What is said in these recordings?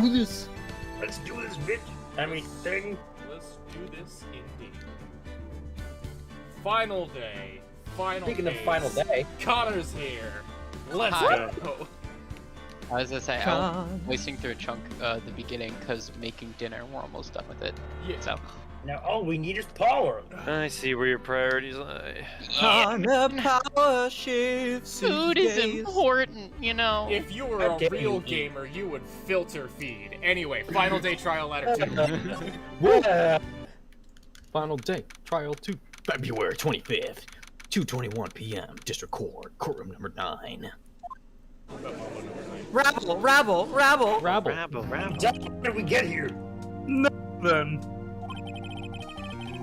do this. Let's do this, bitch. I mean, thing. Let's do this indeed. Final day. Speaking of final day, Connor's here. Let's Hi. go. I was gonna say, I'm wasting through a chunk the beginning because making dinner, we're almost done with it. Yeah. So, Now all we need is power. I see where your priorities lie. Connor power shifts. food is important, you know. If you were How a dare real you. gamer, you would filter feed. Anyway, final day trial letter 2. Yeah. Final day, trial 2, February 25th, 2:21 p.m. District Court, courtroom number 9. Rabble. Rabble. Rabble. How did we get here? Then,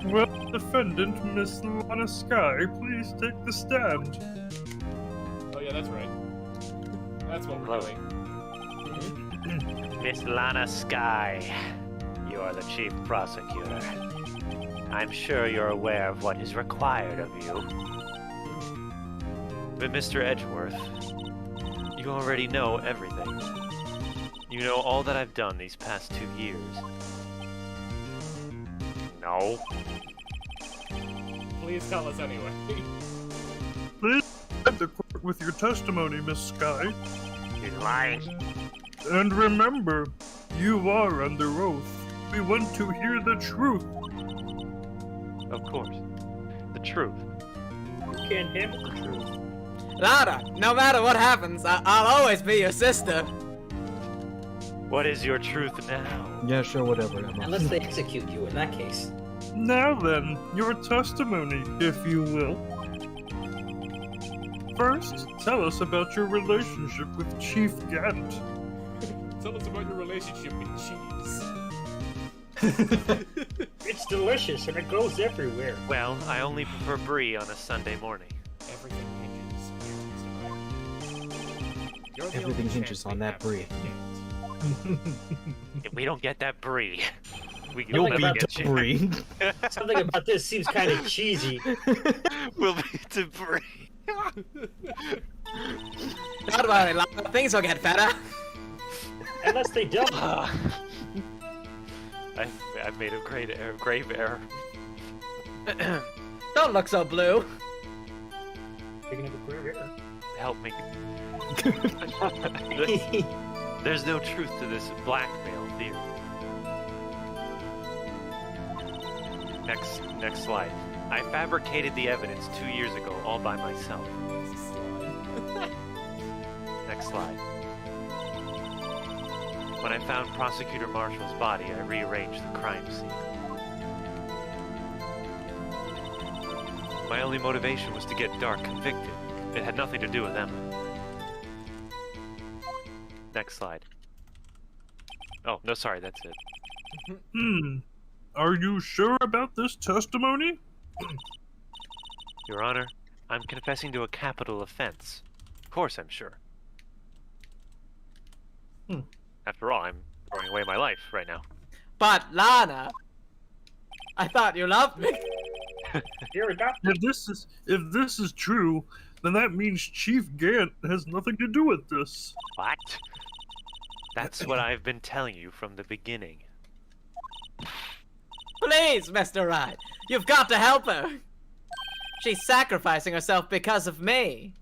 will defendant Miss Lana Sky please take the stand? Oh yeah, that's right. That's what we're Hello. doing. Miss Lana Sky, you are the chief prosecutor. I'm sure you're aware of what is required of you. But Mr. Edgeworth, you already know everything. You know all that I've done these past 2 years. No. Please tell us anyway. Please head the court with your testimony, Miss Sky. You're lying. And remember, you are under oath. We want to hear the truth. Of course. The truth. You can't handle the truth. Lana, no matter what happens, I'll always be your sister. What is your truth now? Yeah, sure, whatever. Emma. unless they execute you in that case. Now then, your testimony, if you will. First, tell us about your relationship with Chief Gant. Tell us about your relationship with cheese. It's delicious and it goes everywhere. Well, I only prefer brie on a Sunday morning. Everything hinges. You're the Everything only hinges chance on we that have brie. to get. If we don't get that brie, You'll we'll be never get you. debris. Something about this seems kind of cheesy. We'll be debris. Don't worry, Lana, things will get better. Unless they don't. I've made a grave error. Don't look so blue. Speaking of a career error. Help me. There's no truth to this blackmail theory. Next slide. I fabricated the evidence 2 years ago all by myself. Next slide. When I found Prosecutor Marshall's body, I rearranged the crime scene. My only motivation was to get Dark convicted. It had nothing to do with Emma. Next slide. Oh, no, sorry, that's it. Are you sure about this testimony? Your Honor, I'm confessing to a capital offense. Of course I'm sure. After all, I'm throwing away my life right now. But Lana, I thought you loved me. You're a doctor. If this is true, then that means Chief Gant has nothing to do with this. What? That's what I've been telling you from the beginning. Please, Mr. Wright, you've got to help her. She's sacrificing herself because of me.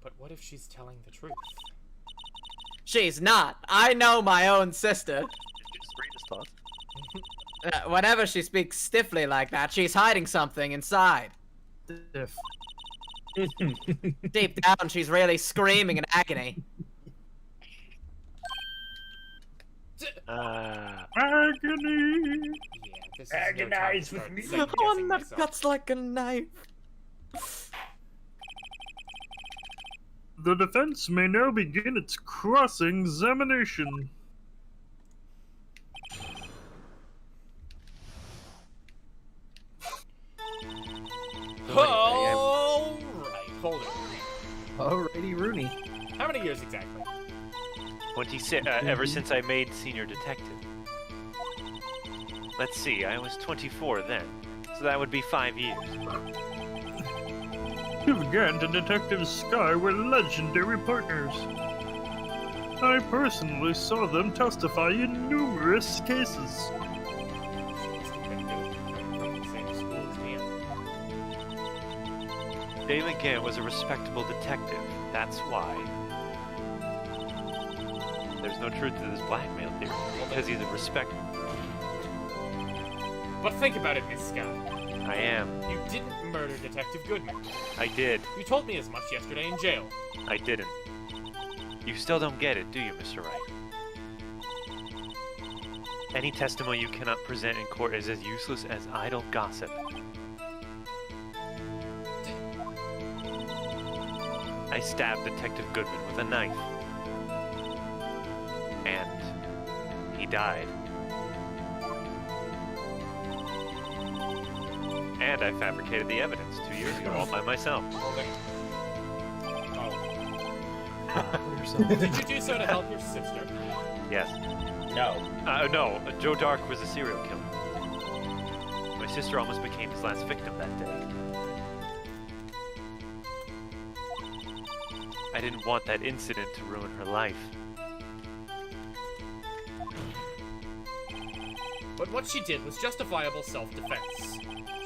But what if she's telling the truth? She's not. I know my own sister. Just read his thoughts. Whenever she speaks stiffly like that, she's hiding something inside. If Deep down, she's really screaming in agony. agony. Yeah, this is Agonize no with time me. to start One second-guessing that myself. cuts like a knife. The defense may now begin its cross-examination. All right, hold it. Alrighty, Rooney. How many years exactly? 26, ever since I made senior detective. Let's see, I was 24 then, so that would be 5 years. Chief Gant and Detective Sky were legendary partners. I personally saw them testify in numerous cases. Damon Gant was a respectable detective. That's why. There's no truth to this blackmail theory because he's a But think about it, Miss Scout. I am. You didn't murder Detective Goodman. I did. You told me as much yesterday in jail. I didn't. You still don't get it, do you, Mr. Wright? Any testimony you cannot present in court is as useless as idle gossip. I stabbed Detective Goodman with a knife. And he died. And I fabricated the evidence 2 years ago all by myself. Did you do so to help your sister? Yes. No. No, Joe Dark was a serial killer. My sister almost became his last victim that day. I didn't want that incident to ruin her life. But what she did was justifiable self-defense.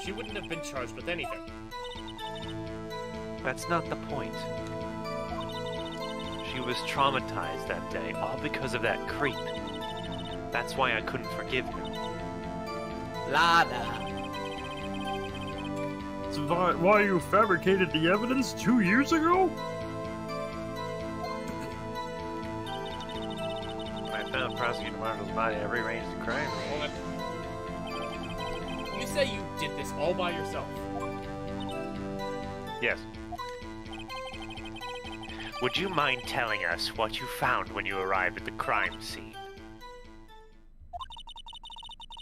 She wouldn't have been charged with anything. That's not the point. She was traumatized that day, all because of that creep. That's why I couldn't forgive him. Lada. That's why you fabricated the evidence 2 years ago? I found Prosecutor Marshall's body. I rearranged the crime. Hold on. You say you did this all by yourself? Yes. Would you mind telling us what you found when you arrived at the crime scene?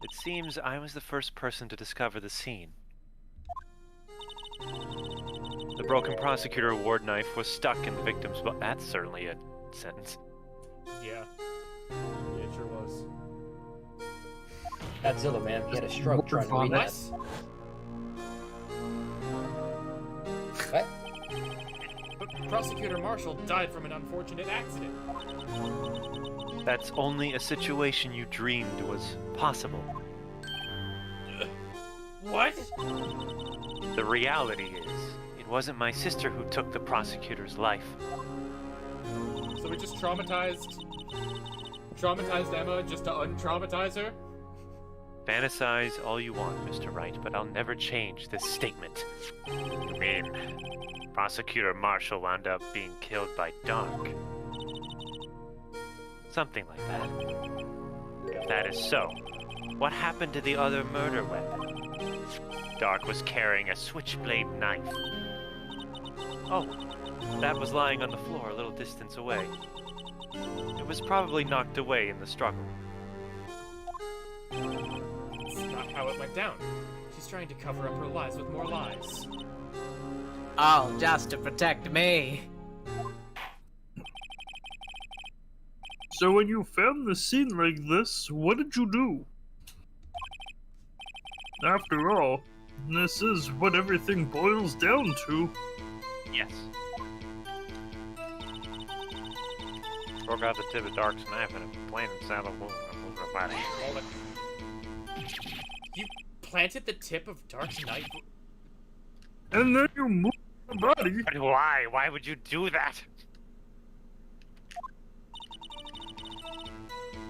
It seems I was the first person to discover the scene. The broken prosecutor award knife was stuck in the victim's butt. That's certainly a sentence. Yeah. Yeah, it sure was. Godzilla, man, he had a stroke trying to read What? that. What? But Prosecutor Marshall died from an unfortunate accident. That's only a situation you dreamed was possible. What? The reality is, it wasn't my sister who took the prosecutor's life. So we just traumatized Emma just to untraumatize her? Fantasize all you want, Mr. Wright, but I'll never change this statement. You mean, Prosecutor Marshall wound up being killed by Dark? Something like that. If that is so, what happened to the other murder weapon? Dark was carrying a switchblade knife. Oh, that was lying on the floor a little distance away. It was probably knocked away in the struggle. That's not how it went down. She's trying to cover up her lies with more lies. All just to protect me. So when you found the scene like this, what did you do? After all, this is what everything boils down to. Yes. Broke out the tip of Dark's knife and it planted inside the wound. Moved her body. Hold it. You planted the tip of Dark's knife? And then you moved the body. Why? Why would you do that?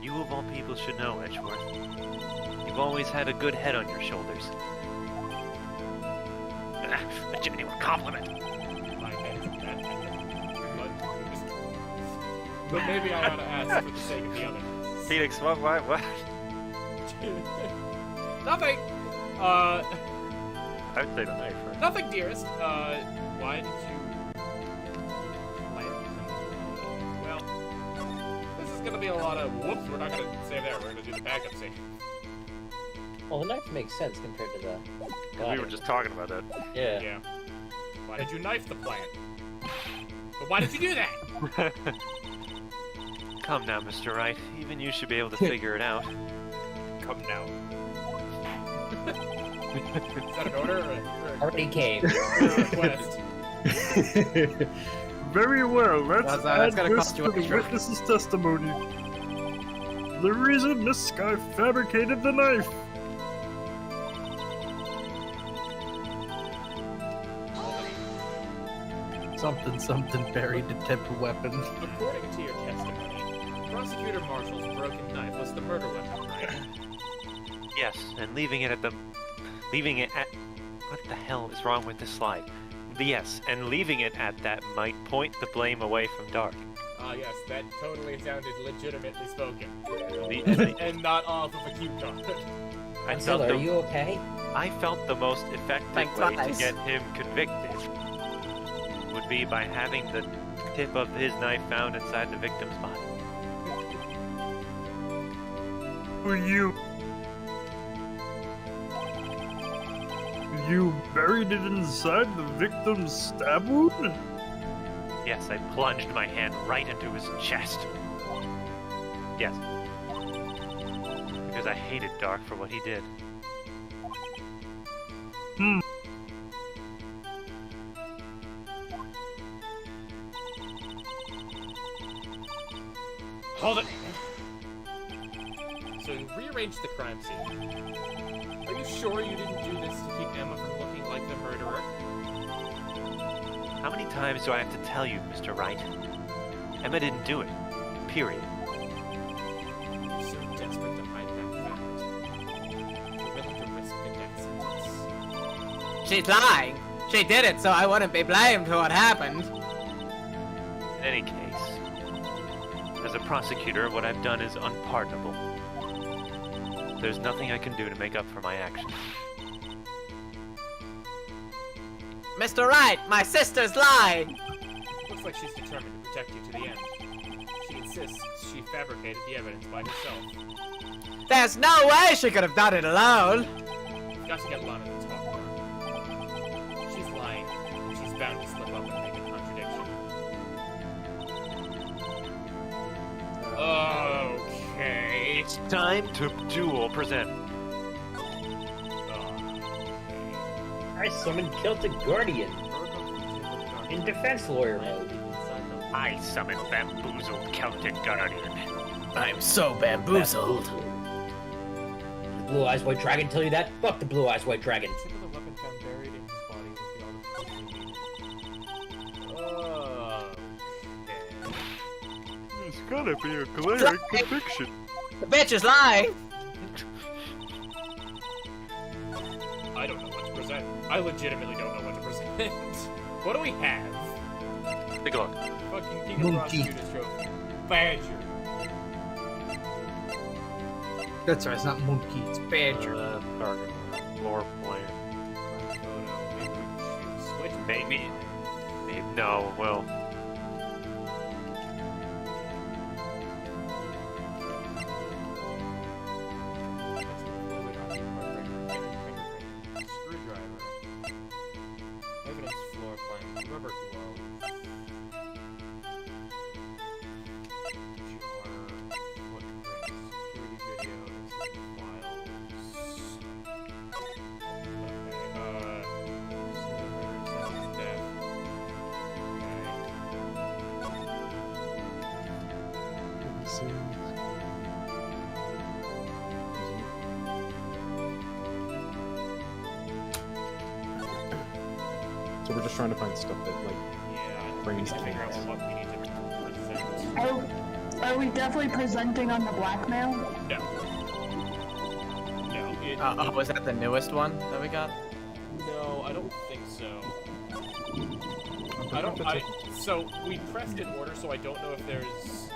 You of all people should know, Edgeworth. You've always had a good head on your shoulders. A genuine compliment. My head is bad. But maybe I ought to ask for the sake of the others. Phoenix, what? Nothing! I'd say the knife, right? Nothing, dearest. Why did you... Well, this is gonna be a lot of whoops. We're not gonna save there. We're gonna do the backup scene. Well, the knife makes sense compared to the We body. were just talking about that. Yeah. Yeah. Why did you knife the plant? But why did you do that? Come now, Mr. Wright. Even you should be able to figure it out. Come now. Is that an order or a Already came. request? Very well, let's That's add gonna this cost to you the extra. witness's testimony. The reason Miss Sky fabricated the knife. Something buried the temper weapon. According to your testimony, Prosecutor Marshall's broken knife was the murder weapon, right? Yes, and leaving it at... What the hell is wrong with this slide? Yes, and leaving it at that might point the blame away from Dark. Ah, yes, that totally sounded legitimately spoken. The- And not off of a cue card. I felt Godzilla, are the, you okay? I felt the most effective Like way to flies. get him convicted would be by having the tip of his knife found inside the victim's body. Were you buried it inside the victim's stab wound? Yes, I plunged my hand right into his chest. Yes. Because I hated Dark for what he did. Hold it! So you rearranged the crime scene. Are you sure you didn't do this to keep Emma from looking like the murderer? How many times do I have to tell you, Mr. Wright? Emma didn't do it. Period. You're so desperate to hide that fact. You're willing to risk the death sentence. She's lying. She did it, so I wouldn't be blamed for what happened. In any case, as a prosecutor, what I've done is unpardonable. There's nothing I can do to make up for my actions. Mr. Wright, my sister's lying. Looks like she's determined to protect you to the end. She insists she fabricated the evidence by herself. There's no way she could have done it alone. You've got to get Lana to talk more. She's lying. She's bound to slip up and make a contradiction. Okay. It's time to duel present. I summoned Celtic Guardian in defense lawyer mode. I summon Bamboozled Celtic Guardian. I'm so bamboozled. The Blue Eyes White Dragon tell you that? Fuck the Blue Eyes White Dragon. Tip of the weapon found buried in his body with the other. There's gotta be a glaring conviction. The bitch is lying. I don't know what to present. I legitimately don't know what to present. What do we have? Take a look. Fucking King of Monkey. Prosecutors trophy. Badger. That's right, it's not monkey, it's badger. Target. Floor plan. Photo. Maybe we should switch. Maybe. No, well. Screwdriver. Evidence floor plan. Rubber glove. Jar. Footprints. Security video. Files. Okay, says death. So we're just trying to find stuff that, like, Yeah, we brings need to figure out things. what we need to present. Are we definitely presenting on the blackmail? No. No, it, Oh, was that the newest one that we got? no, I don't think so. I don't. So we pressed in order, so I don't know if there was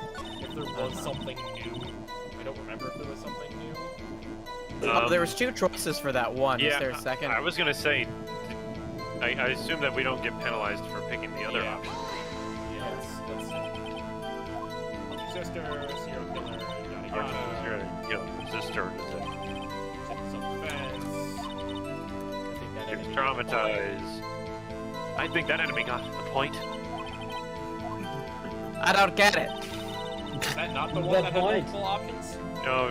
something new. I don't remember if there was something new. Oh, there was two choices for that one. Yeah, Is there a second? I was gonna say. I assume that we don't get penalized for picking the other Yeah. option. Yeah, let's your sister, serial killer, yada Or yada. your sister Self-defense. I think that is enemy traumatized. I think that enemy got the point. I don't get it. Is that not the The one that had point. multiple options? No,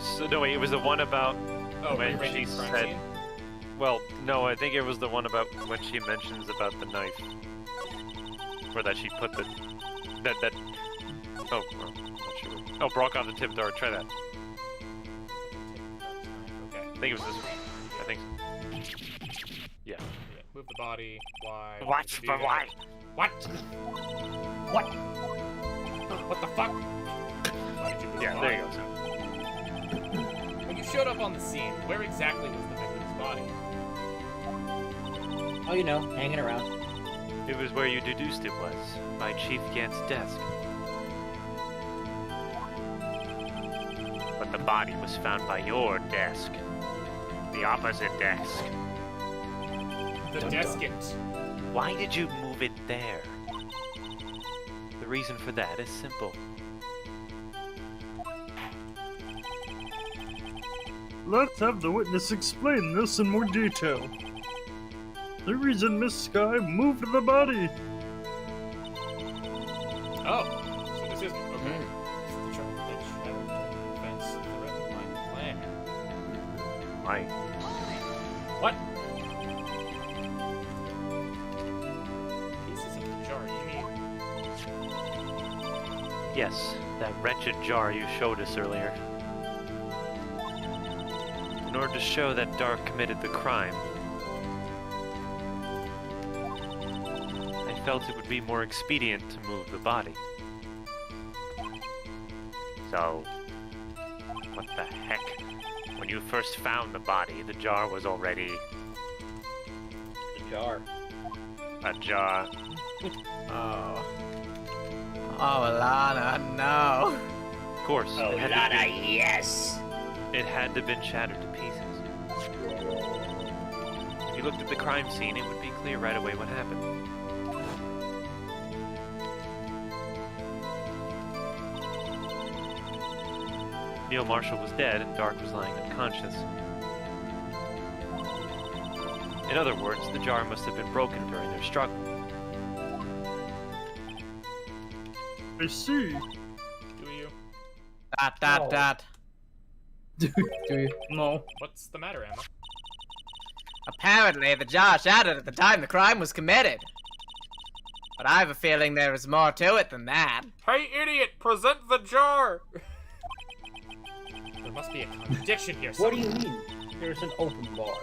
so no wait, it was the one about Oh, when rearranging she crime said, scene? Well, no, I think it was the one about when she mentions about the knife. Or that she put the... That... Oh, well, I'm not sure. Oh, broke off the tip dart. Try that. Okay. I think it was this one. I think so. Yeah. Yeah, move the body. Why? What? Do But that. why? What? What? What the fuck? Why did you move Yeah, the there body? you go. So. When you showed up on the scene, where exactly was the victim's body? Oh, you know, hanging around. It was where you deduced it was, by Chief Gant's desk. But the body was found by your desk. The opposite desk. The deskant. Why did you move it there? The reason for that is simple. Let's have the witness explain this in more detail. The reason Miss Sky moved the body. Oh, so this isn't okay. This is the chart that shattered the fence threatened my plan. Why? What? Pieces of the jar, you mean? Yes, that wretched jar you showed us earlier. In order to show that Dark committed the crime, I felt it would be more expedient to move the body. So, what the heck? When you first found the body, the jar was already The jar. a jar. Oh. Oh, Lana, no. Of course, Oh, it had to Lana, be- yes! It had to have been shattered to pieces. If you looked at the crime scene, it would be clear right away what happened. Neil Marshall was dead and Dark was lying unconscious. In other words, the jar must have been broken during their struggle. I see. Do you? Dot. Do you? No. What's the matter, Emma? Apparently, the jar shattered at the time the crime was committed. But I have a feeling there is more to it than that. Hey, idiot! Present the jar! There must be a contradiction here. What do you mean? There's an open bar.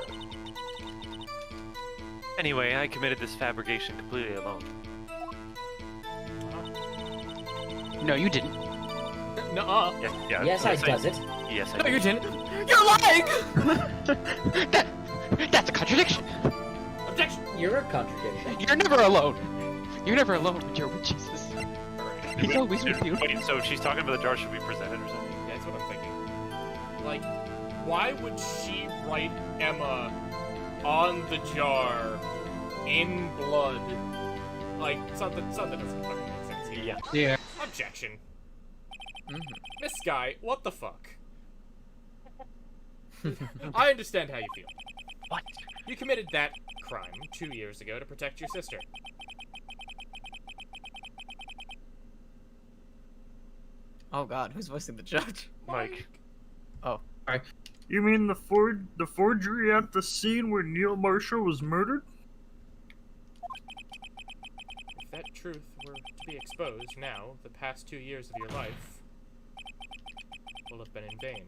Anyway, I committed this fabrication completely alone. No, you didn't. Nuh-uh. Yeah, Yes, I does it. Yes, I No, did. you didn't. You're lying! That's a contradiction. Objection! You're a contradiction. You're never alone. You're never alone when you're with Jesus. He's always with you. Wait, so she's talking about the jar should be presented or something? That's what I'm thinking. Like, why would she write Emma on the jar in blood? Like, something doesn't fucking make sense here. Yeah. Objection. Miss Sky, what the fuck? I understand how you feel. What? You committed that crime 2 years ago to protect your sister. Oh god, who's voicing the judge? Mike. You mean the forgery at the scene where Neil Marshall was murdered? If that truth were to be exposed now, the past 2 years of your life will have been in vain.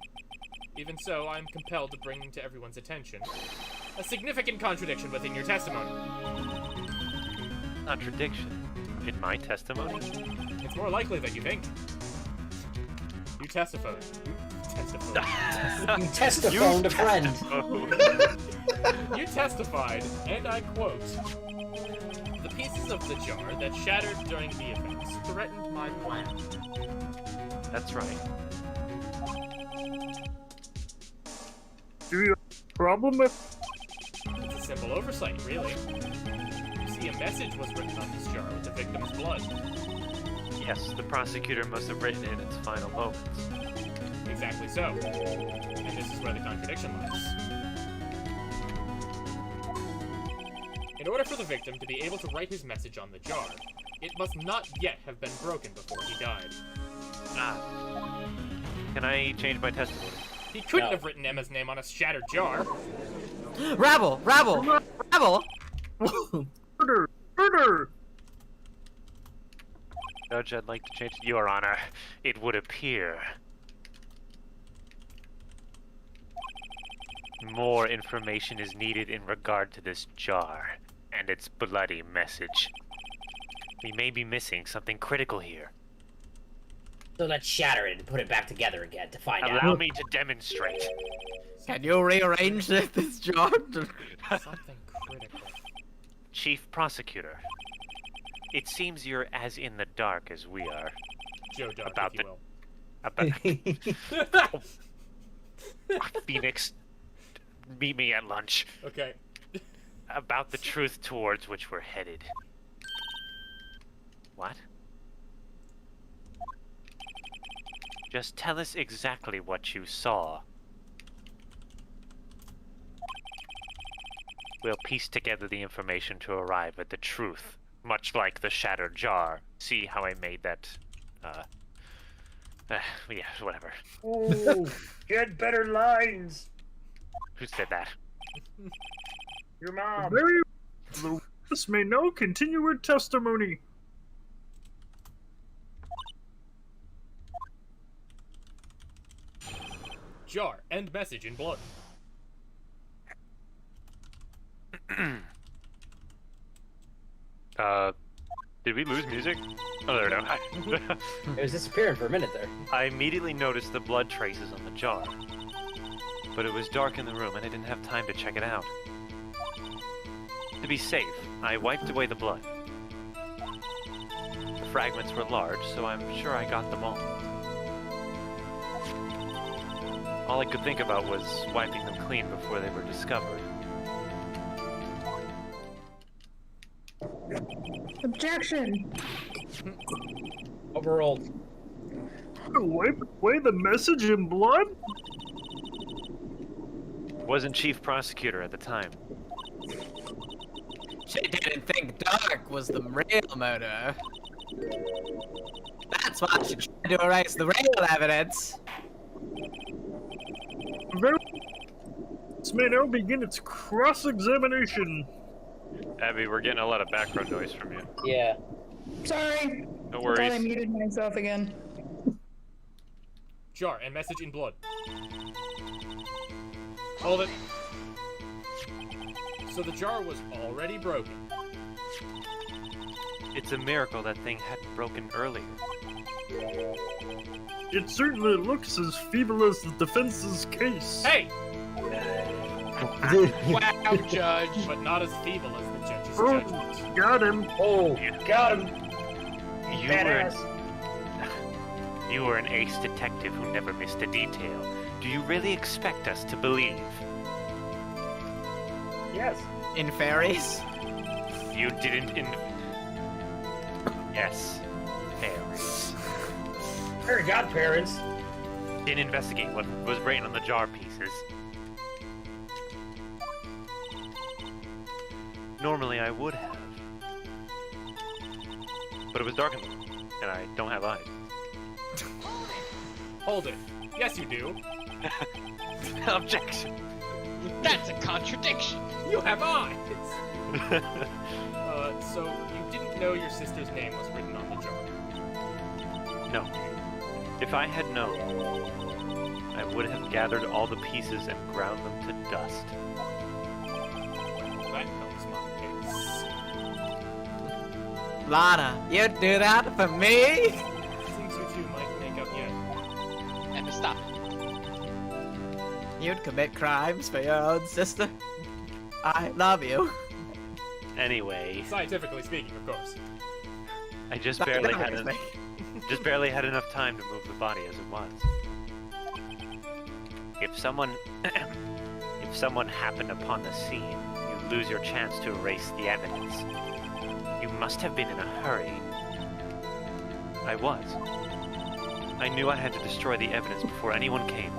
Even so, I am compelled to bring to everyone's attention a significant contradiction within your testimony. Contradiction in my testimony? It's more likely than you think. You testified. You testiphoned a friend. You testified, and I quote, "The pieces of the jar that shattered during the events threatened my plan." That's right. Do you have a problem with? It's a simple oversight, really. You see, a message was written on this jar with the victim's blood. Yes, the prosecutor must have written it in its final moments. Exactly so. And this is where the contradiction lies. In order for the victim to be able to write his message on the jar, it must not yet have been broken before he died. Ah. Can I change my testimony? He couldn't No. have written Emma's name on a shattered jar. Rabble! Rabble! Rabble! Murder! Murder! Judge, I'd like to change Your Honor. It would appear. More information is needed in regard to this jar and its bloody message. We may be missing something critical here. So let's shatter it and put it back together again to find out. Allow me to demonstrate. Can you rearrange this jar? Something critical. Chief Prosecutor, it seems you're as in the dark as we are. Joe Dark, About if you will. About Phoenix, meet me at lunch. Okay. About the truth towards which we're headed. What? Just tell us exactly what you saw. We'll piece together the information to arrive at the truth, much like the shattered jar. See how I made that, yeah, whatever. Ooh, get better lines. Who said that? Your mom. Very. The witness may now continue her testimony. Jar, end message in blood. Did we lose music? Oh, there we go. It was disappearing for a minute there. I immediately noticed the blood traces on the jar. But it was dark in the room and I didn't have time to check it out. To be safe, I wiped away the blood. The fragments were large, so I'm sure I got them all. All I could think about was wiping them clean before they were discovered. Objection! Overruled. Wipe away the message in blood? Wasn't chief prosecutor at the time. She didn't think Dark was the real murderer. That's why she tried to erase the real evidence. This may now begin its cross-examination. Abby, we're getting a lot of background noise from you. Yeah. Sorry. No I thought worries. I muted myself again. Jar, and message in blood. Hold it. So the jar was already broken. It's a miracle that thing hadn't broken earlier. It certainly looks as feeble as the defense's case. Hey! Wow, Judge. But not as feeble as the judge's Oh, judgment. got him. Oh, got him. You were an ace detective who never missed a detail. Do you really expect us to believe? Yes. In fairies? You didn't Yes. Fairies. Fairy godparents. Didn't investigate what was written on the jar pieces. Normally I would have. But it was dark in the room, and I don't have eyes. Hold it. Yes, you do. Objection. That's a contradiction. You have eyes! So you didn't know your sister's name was written on the jar? No. If I had known, I would have gathered all the pieces and ground them to dust. That helps my case. Lana, you'd do that for me? Seems you two might make up yet. And stop. You'd commit crimes for your own sister? I love you. Anyway, Scientifically speaking, of course. I just barely had enough time to move the body as it was. If someone happened upon the scene, you lose your chance to erase the evidence. You must have been in a hurry. I was. I knew I had to destroy the evidence before anyone came.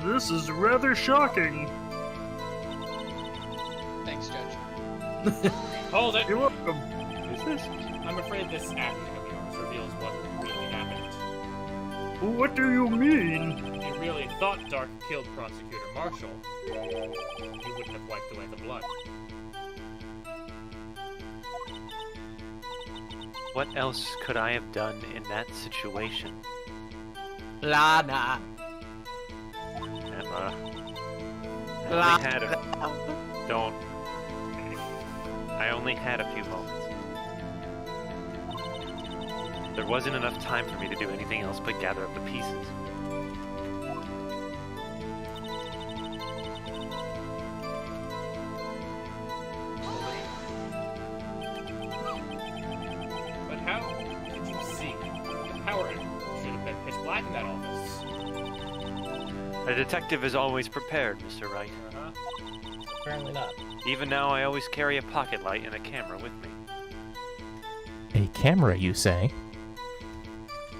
This is rather shocking. Thanks, Judge. Hold it! You're welcome. Who's this? I'm afraid this action of yours reveals what really happened. What do you mean? You really thought Dark killed Prosecutor Marshall, he wouldn't have wiped away the blood. What else could I have done in that situation? Lana. Emma. Lana. I only had a few moments. There wasn't enough time for me to do anything else but gather up the pieces. But how did you see? The power should have been pitch black in that office. A detective is always prepared, Mr. Wright. Apparently not. Even now, I always carry a pocket light and a camera with me. A camera, you say?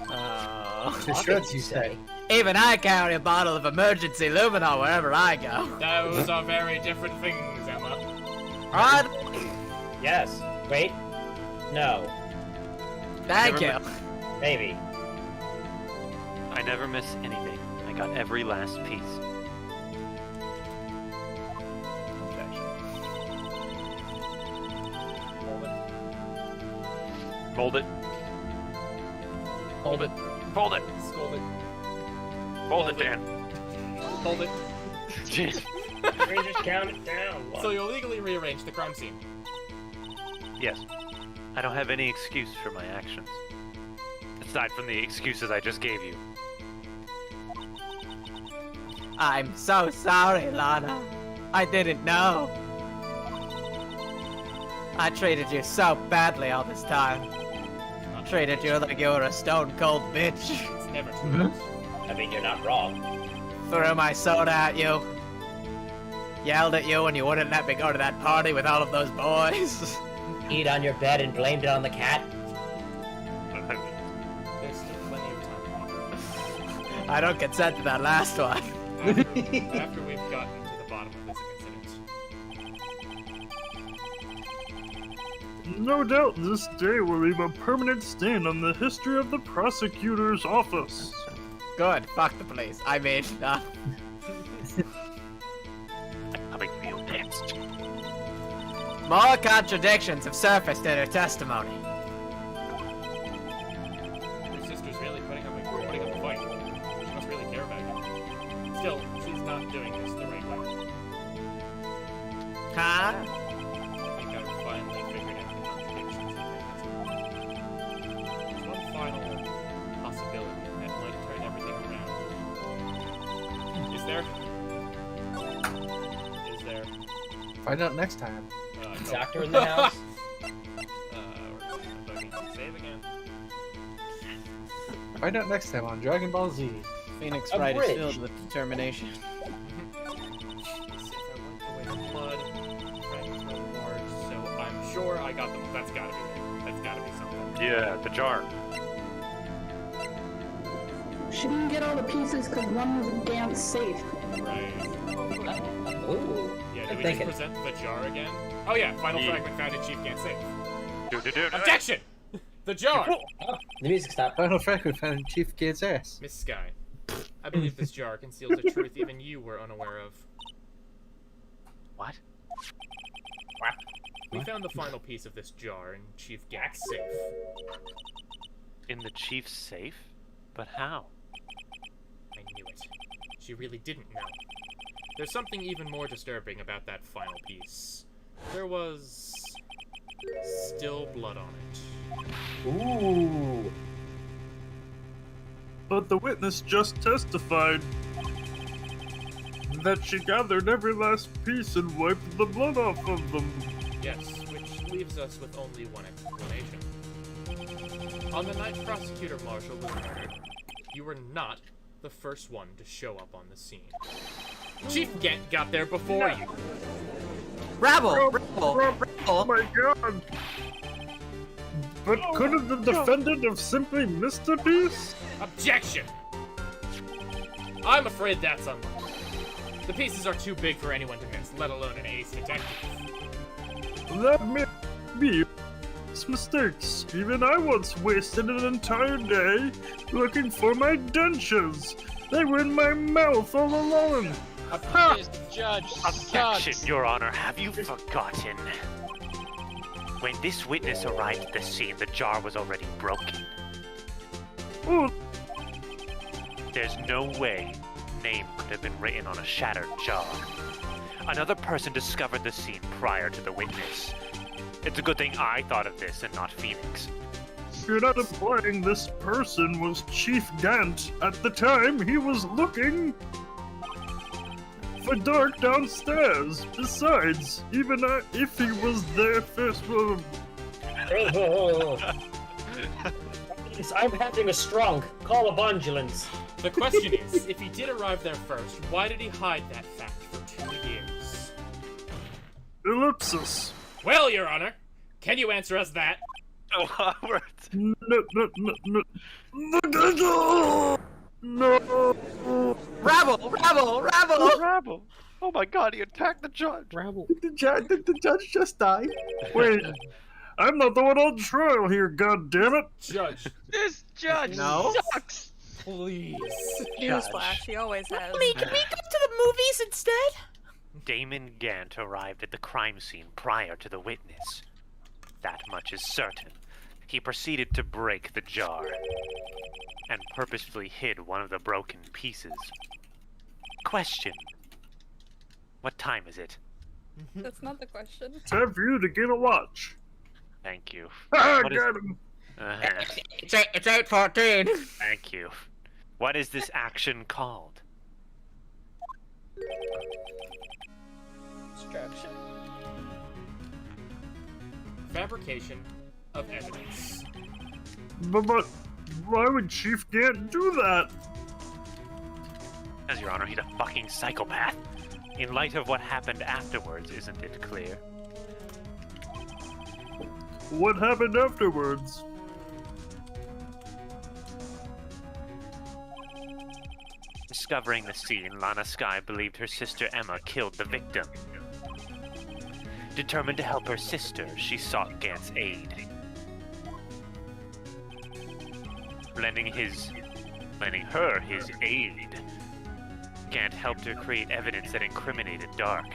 Pockets, you say? Even I carry a bottle of emergency luminol wherever I go. Those are very different things, Emma. Alright, Yes. Wait. No. thank you. Maybe. I never miss anything. I got every last piece. Mold it. Hold it. Fold it. Scold it. Fold it, Dan. Hold it. Jeez. We just count it down. So you illegally rearranged the crime scene. Yes. I don't have any excuse for my actions. Aside from the excuses I just gave you. I'm so sorry, Lana. I didn't know. I treated you so badly all this time. Treated you like you were a stone cold bitch. It's never too late. I mean, you're not wrong. Threw my soda at you. Yelled at you when you wouldn't let me go to that party with all of those boys. Eat on your bed and blamed it on the cat. There's still plenty of time. I don't consent to that last one. After we've gotten to the bottom of this incident. No doubt this day will leave a permanent stain on the history of the prosecutor's office. Good, fuck the police. I mean, Having real pants. more contradictions have surfaced in her testimony. Your sister's really putting up a fight. She must really care about you. Still, she's not doing this the right way. Huh? I think I've finally figured out the contradictions in her testimony. There's one final possibility that might turn everything around. Is there? Is there? Find out next time. No. Doctor in the house? We're going to save again. Find out next time on Dragon Ball Z. Phoenix A Wright is bridge. filled with determination. If I wiped away the blood, fragments were large, so I'm sure I got them. That's gotta be it. That's gotta be something. Yeah, the jar. She didn't get all the pieces because one was damn safe. Right. Ooh. Yeah, I'm do we thinking. just present the jar again? Oh yeah, final Yeah. fragment found in Chief Can't Save. Do. Objection! The jar! Oh, the music stopped. Final fragment found in Chief Kid's ass. Miss Sky, I believe this jar conceals a truth even you were unaware of. What? We found the final piece of this jar in Chief Gant's safe. In the chief's safe? But how? I knew it. She really didn't know. There's something even more disturbing about that final piece. There was still blood on it. Ooh. But the witness just testified that she gathered every last piece and wiped the blood off of them. Yes, which leaves us with only one explanation. On the night Prosecutor Marshall was murdered, you were not the first one to show up on the scene. Chief Gant got there before you. Rebel! Oh my god! But couldn't the defendant have simply missed a piece? Objection! I'm afraid that's unlikely. The pieces are too big for anyone to miss, let alone an ace detective. That may be mistakes. Even I once wasted an entire day looking for my dentures. They were in my mouth all along. This judge Objection, sucks. Your Honor. Have you forgotten? When this witness arrived at the scene, the jar was already broken. Oh, There's no way name could have been written on a shattered jar. Another person discovered the scene prior to the witness. It's a good thing I thought of this and not Phoenix. you're not implying this person was Chief Gant at the time he was looking for Dark downstairs. Besides, even if he was there first, I'm having a stroke. Call a ambulance. The question is, if he did arrive there first, why did he hide that fact for 2 years? ellipsis. Well, Your Honor, can you answer us that? Oh, Howard. No. No. Rabble! Rabble! Rabble! Rabble! Oh my god, he attacked the judge! Rabble. Did the judge just die? Wait, I'm not the one on trial here, God damn it! Judge, This judge No. sucks. please. Newsflash, he always has. Can we go to the movies instead? Damon Gant arrived at the crime scene prior to the witness. That much is certain. He proceeded to break the jar and purposefully hid one of the broken pieces. Question. What time is it? That's not the question. Time for you to get a watch. Thank you. Ah, What is- got him. Uh-huh. It's 8:14. Thank you. What is this action called? Destruction. Fabrication of evidence. But why would Chief Gant do that? As Your Honor, he's a fucking psychopath. In light of what happened afterwards, isn't it clear? What happened afterwards? Discovering the scene, Lana Skye believed her sister Emma killed the victim. Determined to help her sister, she sought Gant's aid. Lending her his aid, Gant helped her create evidence that incriminated Dark,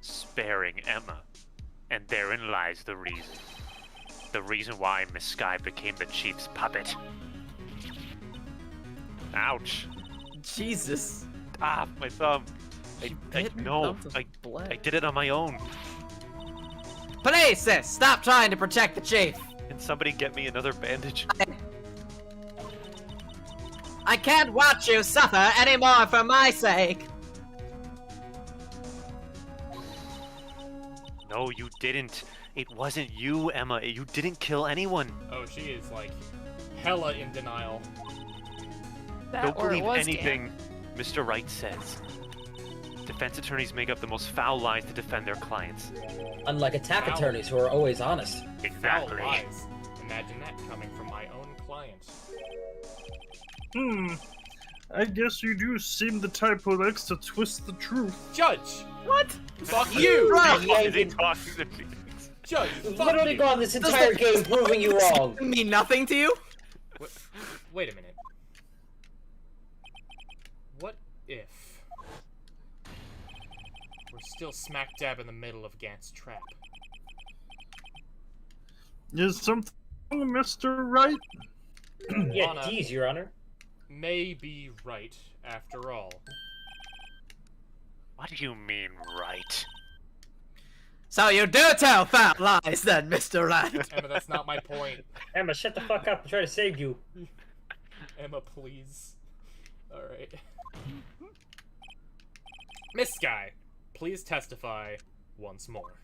sparing Emma. And therein lies the reason. The reason why Miss Skye became the chief's puppet. Ouch. Jesus. Ah, my thumb. I did it on my own. Police, stop trying to protect the chief. Can somebody get me another bandage? I can't watch you suffer anymore for my sake. No, you didn't. It wasn't you, Emma. You didn't kill anyone. Oh, she is, like, hella in denial. That Don't or it believe was anything Mr. Wright says. Defense attorneys make up the most foul lies to defend their clients. Unlike attack Ow. attorneys who are always honest. Exactly. Foul lies. Imagine that coming from my own client. I guess you do seem the type who likes to twist the truth. Judge! What? Fuck you! Is he talking to me? Judge, We've fuck literally you! gone this entire game proving you wrong. Mean nothing to you? Wait a minute. What if we're still smack dab in the middle of Gant's trap? Is something, Mr. Wright? Yeah, Lana tease, Your Honor. may be right after all. What do you mean, right? So you do tell fat lies then, Mr. Wright. Emma, that's not my point. Emma, shut the fuck up. I'm trying to save you. Emma, please. Alright. Miss Skye, please testify once more.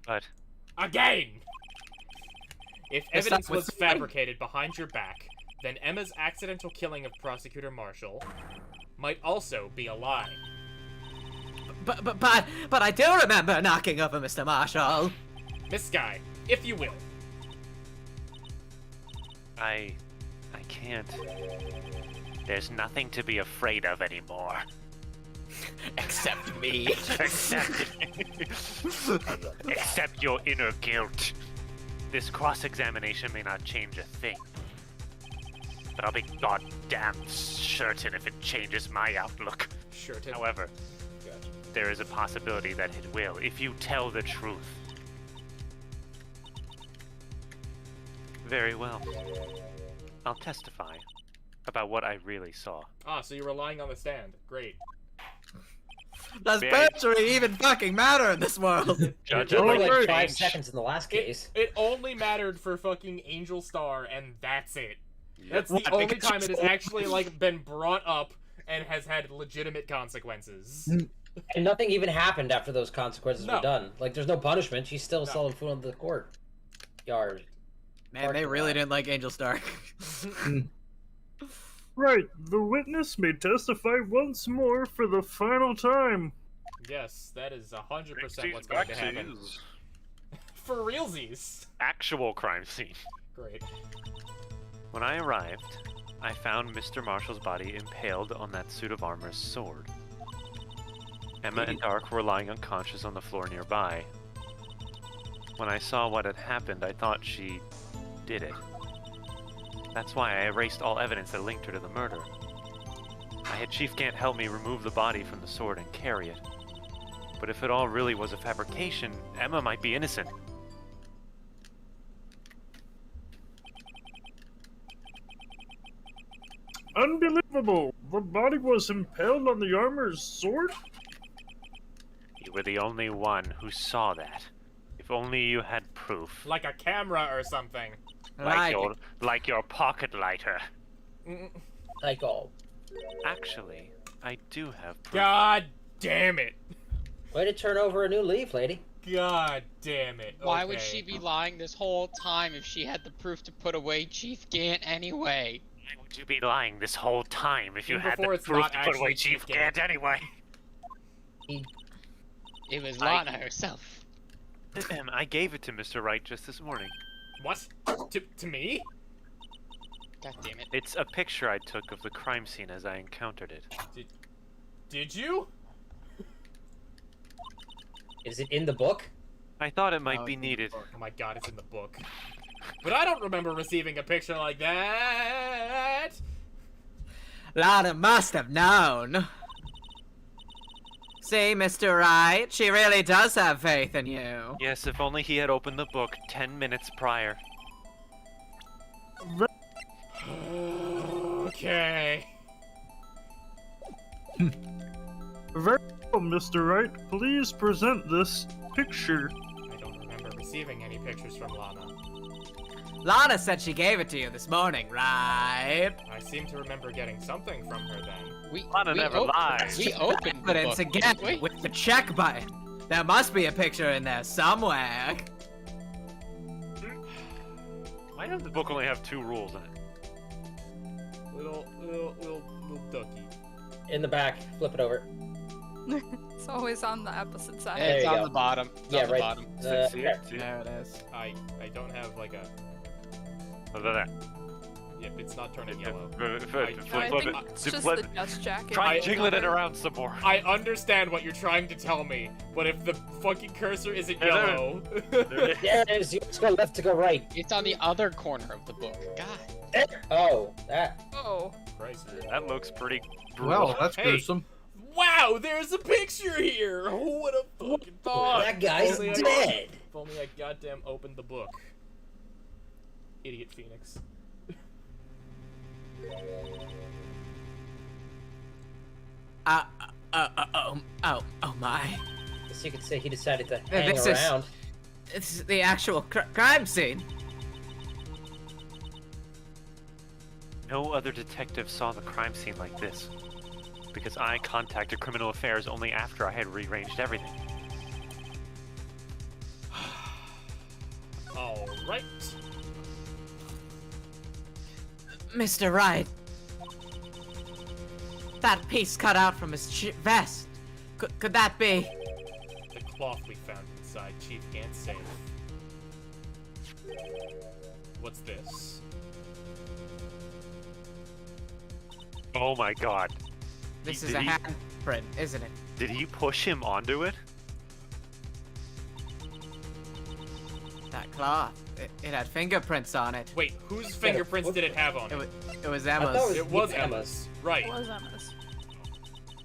But Again! If Is that evidence what- was fabricated behind your back, then Emma's accidental killing of Prosecutor Marshall might also be a lie. But I do remember knocking over Mr. Marshall. Miss Skye, if you will. I can't. There's nothing to be afraid of anymore. Except me. Except your inner guilt. This cross-examination may not change a thing. but I'll be goddamn certain if it changes my outlook. Sure. However, there is a possibility that it will, if you tell the truth. Very well. I'll testify about what I really saw. Ah, so you're relying on the stand. Great. Does perjury even fucking matter in this world? Judge, only like 5 seconds in the last case. It only mattered for fucking Angel Star, and that's it. That's the What, only because time it has actually like been brought up and has had legitimate consequences. And nothing even happened after those consequences No. were done. Like, there's no punishment. She's still selling food on the court yard. Man, they really didn't like Angel Star. Right, the witness may testify once more for the final time. Yes, that is 100% what's going to happen. For realsies. Actual crime scene. Great. When I arrived, I found Mr. Marshall's body impaled on that suit of armor's sword. Emma and Dark were lying unconscious on the floor nearby. When I saw what had happened, I thought she did it. That's why I erased all evidence that linked her to the murder. I had Chief Gant help me remove the body from the sword and carry it. But if it all really was a fabrication, Emma might be innocent. Unbelievable! The body was impaled on the armor's sword? You were the only one who saw that. If only you had proof. Like a camera or something. Like your pocket lighter. Like all. Actually, I do have proof. God damn it. Way to turn over a new leaf, lady. God damn it. Why would she be lying this whole time if she had the proof to put away Chief Gant anyway? Why would you be lying this whole time if you Even had before the it's proof not to put away actually Chief Chief Gant Gant. anyway? It was Lana herself. I gave it to Mr. Wright just this morning. What? To me? God damn it. It's a picture I took of the crime scene as I encountered it. Did you? Is it in the book? I thought it might be needed. Oh my god, it's in the book. But I don't remember receiving a picture like that. Lana must have known. See, Mr. Wright, she really does have faith in you. Yes, if only he had opened the book 10 minutes prior. Okay. Very well, Mr. Wright. Please present this picture. I don't remember receiving any pictures from Lana. Lana said she gave it to you this morning, right? I seem to remember getting something from her then. Lana never lies. We opened the Evidence book, again didn't we? with the check button. There must be a picture in there somewhere. Why does the book only have 2 rules in it? Little ducky. In the back. Flip it over. It's always on the opposite side. There It's you on go. the bottom. It's Yeah, on the right. bottom. See it? There it is. I don't have like a. Other than Yep, it's not turning yellow. I think it's just the dust jacket. Try I- jiggling it around some more. I understand what you're trying to tell me, but if the fucking cursor isn't yellow. There it is. You just go left to go right. It's on the other corner of the book. God. Oh, that. Oh. Christ. That looks pretty Well, that's Hey. gruesome. Wow, there's a picture here! What a fucking thought! That guy's If only I- dead. If only I goddamn opened the book. Idiot Phoenix. Oh my. Guess you could say he decided to hang This around. It's the actual crime scene. No other detective saw the crime scene like this. Because I contacted Criminal Affairs only after I had rearranged everything. Alright. Mr. Wright. That piece cut out from his vest. Could that be? The cloth we found inside Chief Gant's safe. What's this? Oh my god. This Did is a he- That cloth. It had fingerprints on it. Wait, whose fingerprints did it have on it? It was I thought Emma's. It was Emma's. Right. It was Emma's.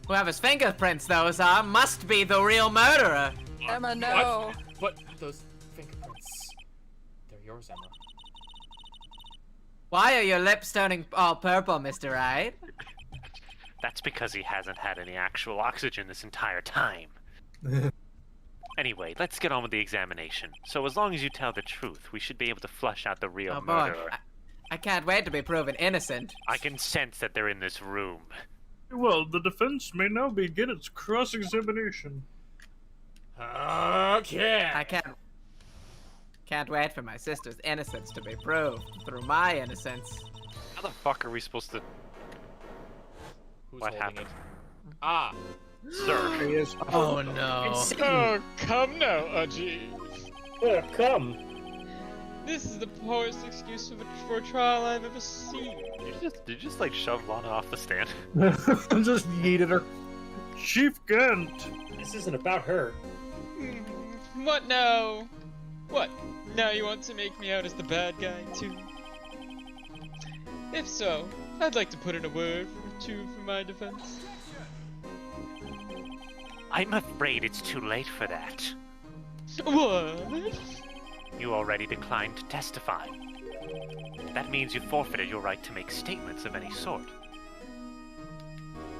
Whoever's fingerprints those are must be the real murderer. Emma, no. But those fingerprints, they're yours, Emma. Why are your lips turning all purple, Mr. Wright? That's because he hasn't had any actual oxygen this entire time. Anyway, let's get on with the examination. So as long as you tell the truth, we should be able to flush out the real Oh boy, murderer. I can't wait to be proven innocent. I can sense that they're in this room. Well, the defense may now begin its cross-examination. Okay. I can't wait for my sister's innocence to be proved through my innocence. How the fuck are we supposed to... Who's What holding happened? it? Ah. Sir. He is. Oh no. Oh, come now, Ajit. Oh, come. This is the poorest excuse for a trial I've ever seen. Did you just like shove Lana off the stand? Just yeeted her. Chief Gant! This isn't about her. What now? What? Now you want to make me out as the bad guy, too? If so, I'd like to put in a word or two for my defense. I'm afraid it's too late for that. What? You already declined to testify. That means you forfeited your right to make statements of any sort.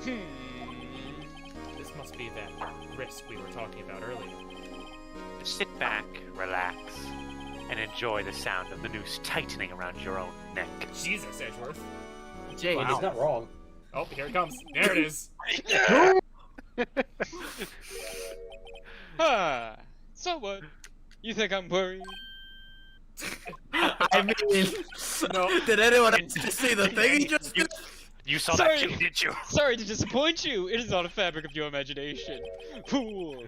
This must be that risk we were talking about earlier. Sit back, relax, and enjoy the sound of the noose tightening around your own neck. Jesus, Edgeworth. Jade. Wow. He's not wrong. Oh, here it comes. There it is. Ah, so what? You think I'm worried? I mean, No. did anyone else see the thing he just did? You saw Sorry. that too, did you? Sorry to disappoint you. It is not a fabric of your imagination. Fools.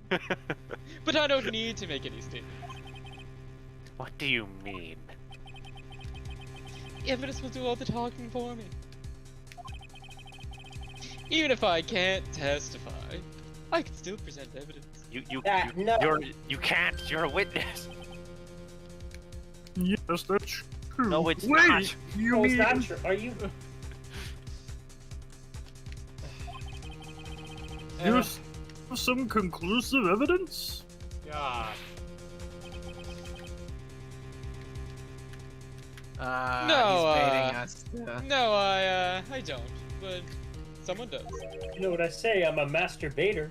But I don't need to make any statements. What do you mean? Evidence will do all the talking for me. Even if I can't testify, I can still present evidence. No. You can't. You're a witness. Yes, that's true. No, it's Wait, not. you Oh, it's mean... not true. Are you? You have some conclusive evidence? God. No, he's baiting us. No, I don't. But someone does. You know what I say? I'm a masturbator.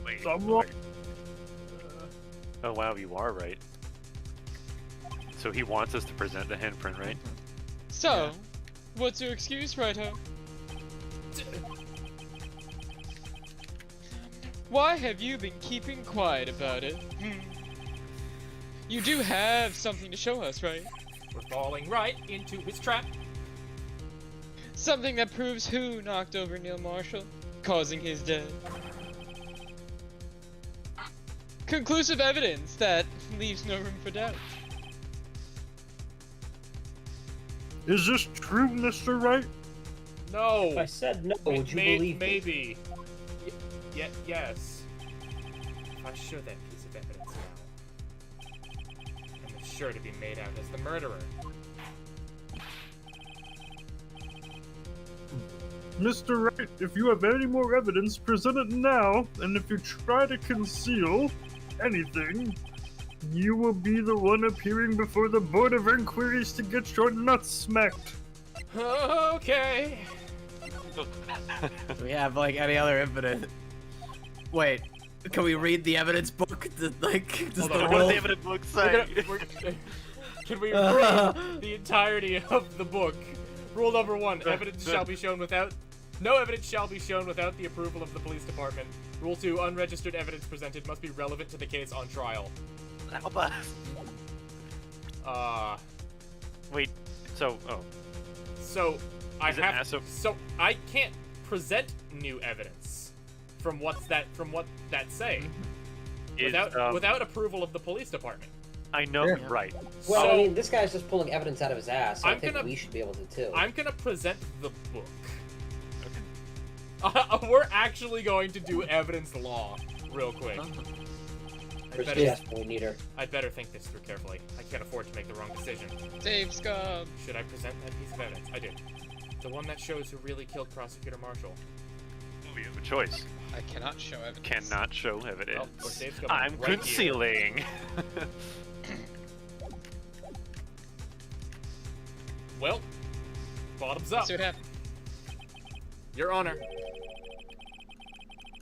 Wait. Someone... Oh wow, you are right. So he wants us to present the handprint, right? So, what's your excuse, Righto? Why have you been keeping quiet about it? You do have something to show us, right? We're falling right into his trap. Something that proves who knocked over Neil Marshall, causing his death. Conclusive evidence that leaves no room for doubt. Is this true, Mr. Wright? No. If I said no, would you believe me? Maybe. Yes. If I show that piece of evidence now, I'm sure to be made out as the murderer. Mr. Wright, if you have any more evidence, present it now, and if you try to conceal anything, you will be the one appearing before the Board of Inquiries to get your nuts smacked. Okay. Do we have like any other evidence? Wait, can we read the evidence book? Does Hold the on, What rule... does the evidence book say? Can we read the entirety of the book? Rule number 1: evidence shall be shown without. No evidence shall be shown without the approval of the police department. Rule 2: unregistered evidence presented must be relevant to the case on trial. Help us. Wait. So, So I Is it have. so- So I can't present new evidence from what that's saying without approval of the police department. I know, right. Well, So- I mean, this guy's just pulling evidence out of his ass. So I I'm think gonna- we should be able to too. I'm gonna present the book. We're actually going to do evidence law real quick. Where's Jess when we need her? I'd better think this through carefully. I can't afford to make the wrong decision. Save scum. Should I present that piece of evidence? I do. The one that shows who really killed Prosecutor Marshall. We have a choice. I cannot show evidence. Cannot show evidence. Well, or Dave's coming I'm right concealing. Well, bottoms Let's up. see what happens. Your Honor.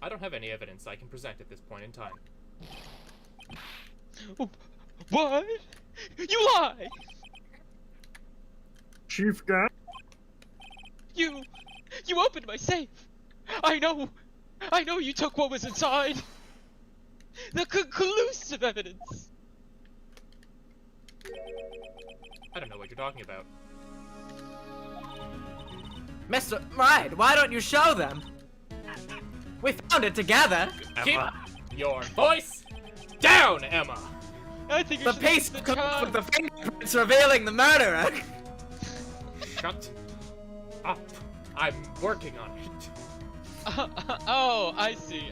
I don't have any evidence I can present at this point in time. What? You lie! Chief Gant? You opened my safe! I know you took what was inside! The conclusive evidence! I don't know what you're talking about. Mr. Right, why don't you show them? We found it together. Keep your voice down, Emma! I think The piece with the fingerprints revealing the murderer. Shut up. I'm working on it. Oh, I see.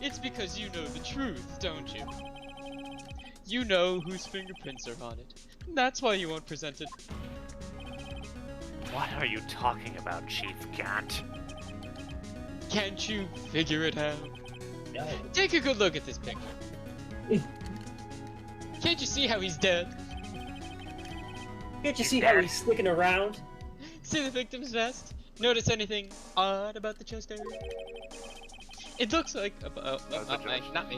It's because you know the truth, don't you? You know whose fingerprints are on it. That's why you won't present it. What are you talking about, Chief Gant? Can't you figure it out? No. Take a good look at this picture. Can't you see how he's dead? Can't you see how he's sticking around? See the victim's vest? Notice anything odd about the chest area? It looks like not me.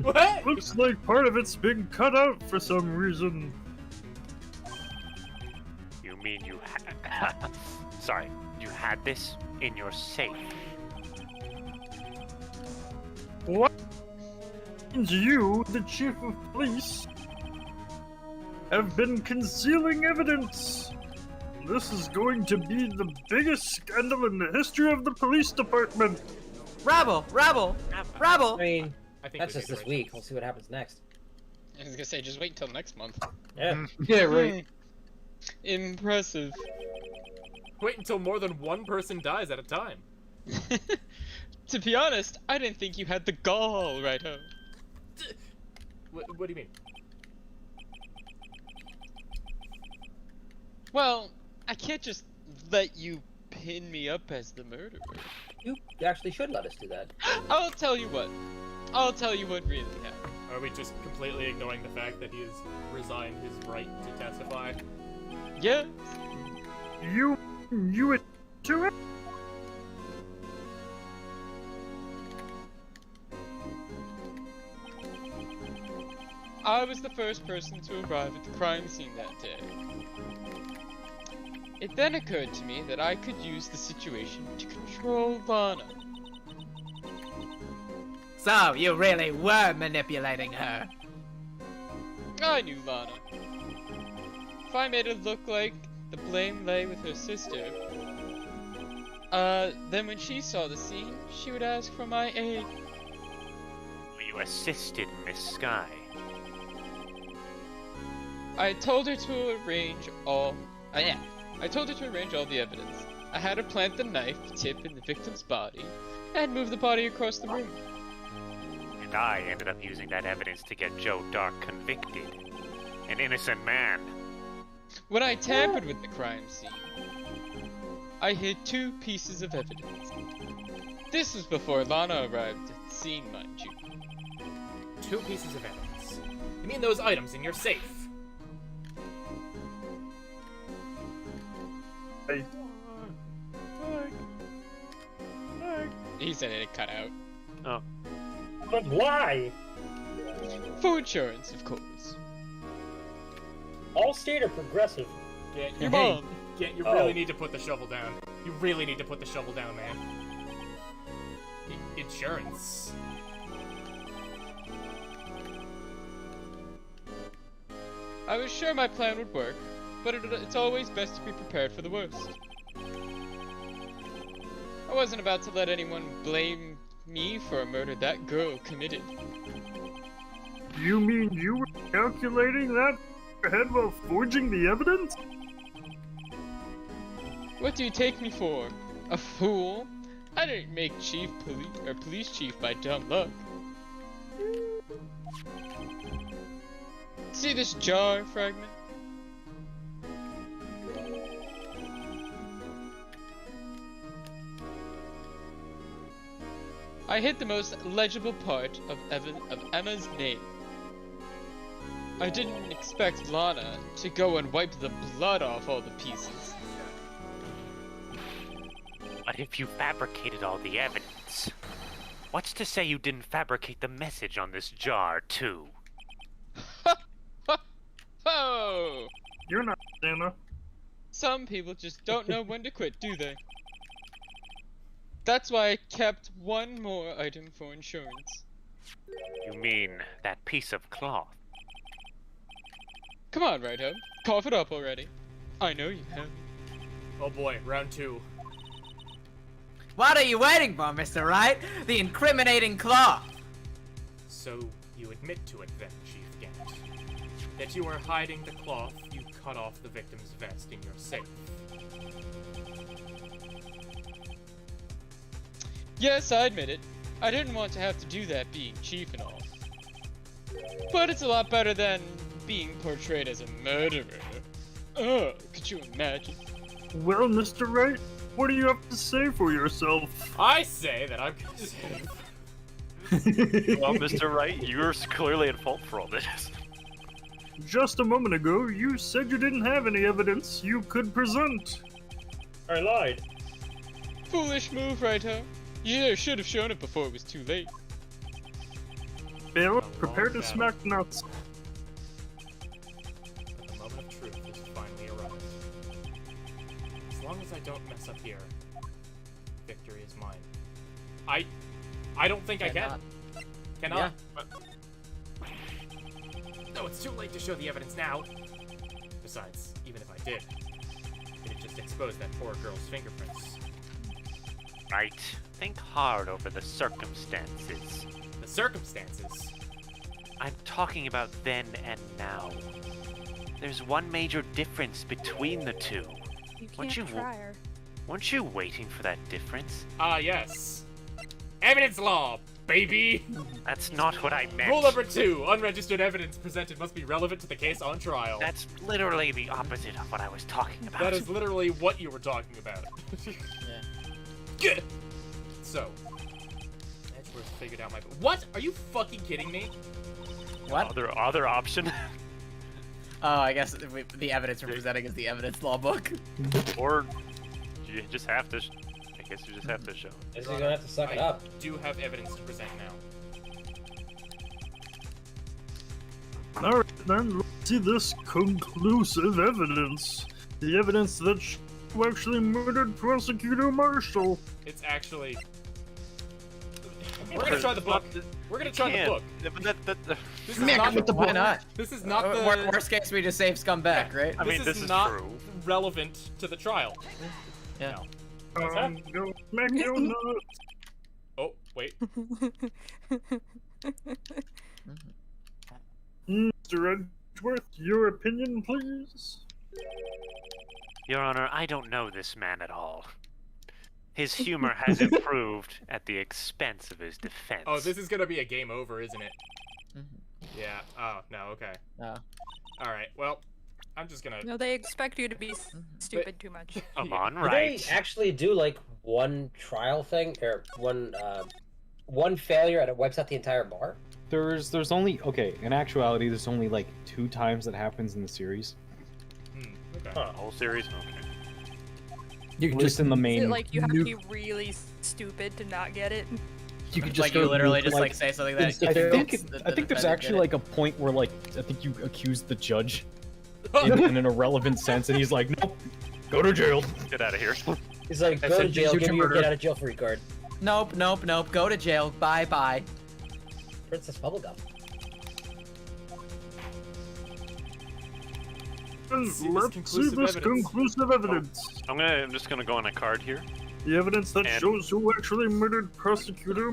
What? Looks like part of it's been cut out for some reason. You mean you had... Sorry, you had this in your safe? What? And you, the chief of police, have been concealing evidence. This is going to be the biggest scandal in the history of the police department. Rabble! I mean, I think that's we just made this the right week. choice. We'll see what happens next. I was gonna say, just wait until next month. Yeah. Yeah, right. Impressive. Wait until more than one person dies at a time. To be honest, I didn't think you had the gall, Righto. What do you mean? Well, I can't just let you pin me up as the murderer. You actually should let us do that. I'll tell you what really happened. Are we just completely ignoring the fact that he has resigned his right to testify? Yes. You to it? I was the first person to arrive at the crime scene that day. It then occurred to me that I could use the situation to control Lana. So, you really were manipulating her. I knew Lana. If I made it look like the blame lay with her sister, then when she saw the scene, she would ask for my aid. You assisted Miss Sky. I told her to arrange all... I told her to arrange all the evidence. I had her plant the knife tip in the victim's body, and move the body across the room. And I ended up using that evidence to get Joe Dark convicted. An innocent man. When I tampered with the crime scene, I hid 2 pieces of evidence. This was before Lana arrived at the scene, mind you. 2 pieces of evidence. You mean those items in your safe? He said it cut out. Oh. But why? For insurance, of course. Allstate or Progressive? Your mom. You really need to put the shovel down. You really need to put the shovel down, man. Insurance. I was sure my plan would work, but it's always best to be prepared for the worst. I wasn't about to let anyone blame me for a murder that girl committed. You mean you were calculating that ahead while forging the evidence? What do you take me for? A fool? I didn't make police chief by dumb luck. See this jar fragment? I hit the most legible part of Emma's name. I didn't expect Lana to go and wipe the blood off all the pieces. But if you fabricated all the evidence, what's to say you didn't fabricate the message on this jar, too? Oh! You're not Santa. Some people just don't know when to quit, do they? That's why I kept one more item for insurance. You mean that piece of cloth? Come on, Righto. Cough it up already. I know you have. Oh boy, round 2. What are you waiting for, Mr. Wright? The incriminating claw! So, you admit to it then, Chief Gant. That you were hiding the cloth you cut off the victim's vest in your safe. Yes, I admit it. I didn't want to have to do that being chief and all. But it's a lot better than being portrayed as a murderer. Oh, could you imagine? Well, Mr. Wright, what do you have to say for yourself? I say that I'm gonna save. Well, Mr. Wright, you're clearly at fault for all this. Just a moment ago, you said you didn't have any evidence you could present. I lied. Foolish move, Righto. You should have shown it before it was too late. Bill, prepare to smack nuts. The moment of truth has finally arrived. As long as I don't mess up here, victory is mine. I don't think I can. Cannot. No, it's too late to show the evidence now. Besides, even if I did, it'd just expose that poor girl's fingerprints. Right. Think hard over the circumstances. The circumstances? I'm talking about then and now. There's one major difference between the two. You can't try her. Weren't you waiting for that difference? Ah, yes. Evidence law, baby! That's not what I meant. Rule number 2, unregistered evidence presented must be relevant to the case on trial. That's literally the opposite of what I was talking about. That is literally what you were talking about. Good. So, Edgeworth figured out my... What? Are you fucking kidding me? What? Other option? Oh, I guess the evidence we're presenting is the evidence law book. Or you just have to... I guess you just have to show. Guess you're gonna have to suck it up. I do have evidence to present now. Alright then, let's see this conclusive evidence. The evidence that you actually murdered Prosecutor Marshall. It's actually... We're gonna try the book. We're gonna try the book. This is not with the book. Why not? This is not the... Worst case, we just save scumbag, right? I mean, this is not true. relevant to the trial. Yeah. No. Go smack your nuts. Oh, wait. Mr. Edgeworth, your opinion, please? Your Honor, I don't know this man at all. His humor has improved at the expense of his defense. Oh, this is gonna be a game over, isn't it? Yeah. Oh, no, okay. No. Alright, well, I'm just gonna... No, they expect you to be stupid too much. Come on, Do right. they actually do like one trial thing or one failure and it wipes out the entire bar? There's only in actuality there's only like 2 times that happens in the series. Okay. The whole series? Okay. You can just in the Is main. it like you have to be really stupid to not get it? You could Like just you go literally loop, just like say something that I think there's actually like a point where like I think you accuse the judge in an irrelevant sense, and he's like, nope, go to jail. Get out of here. He's like, I go to said, jail, shoot give your me your murderer. get out of jail free card. Nope. Go to jail. Bye. Princess Bubblegum. Let's see this conclusive evidence. I'm just gonna go on a card here. The evidence that And- shows who actually murdered Prosecutor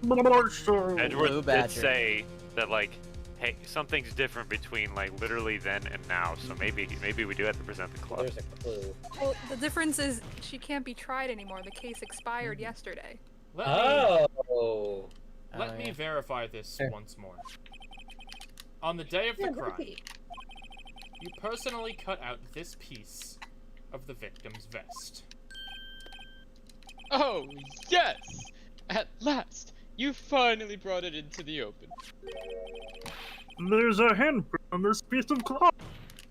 Marshall. Edgeworth did say that like, hey, something's different between like literally then and now. So maybe we do have to present the club. There's a clue. Well, the difference is she can't be tried anymore. The case expired yesterday. Let Oh. me verify this once more. On the day of the crime, Ruby. you personally cut out this piece of the victim's vest. Oh, yes! At last, you finally brought it into the open. There's a handprint on this piece of cloth.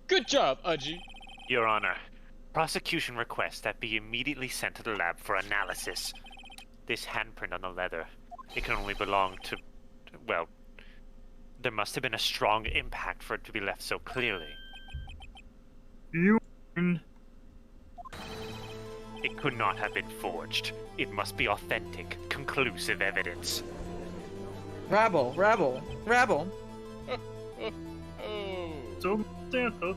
Good job, Aji. Your Honor, prosecution requests that be immediately sent to the lab for analysis. This handprint on the leather, it can only belong to, well, there must have been a strong impact for it to be left so clearly. You mean... It could not have been forged. It must be authentic, conclusive evidence. Rabble, rabble, rabble. Oh, So, Santa,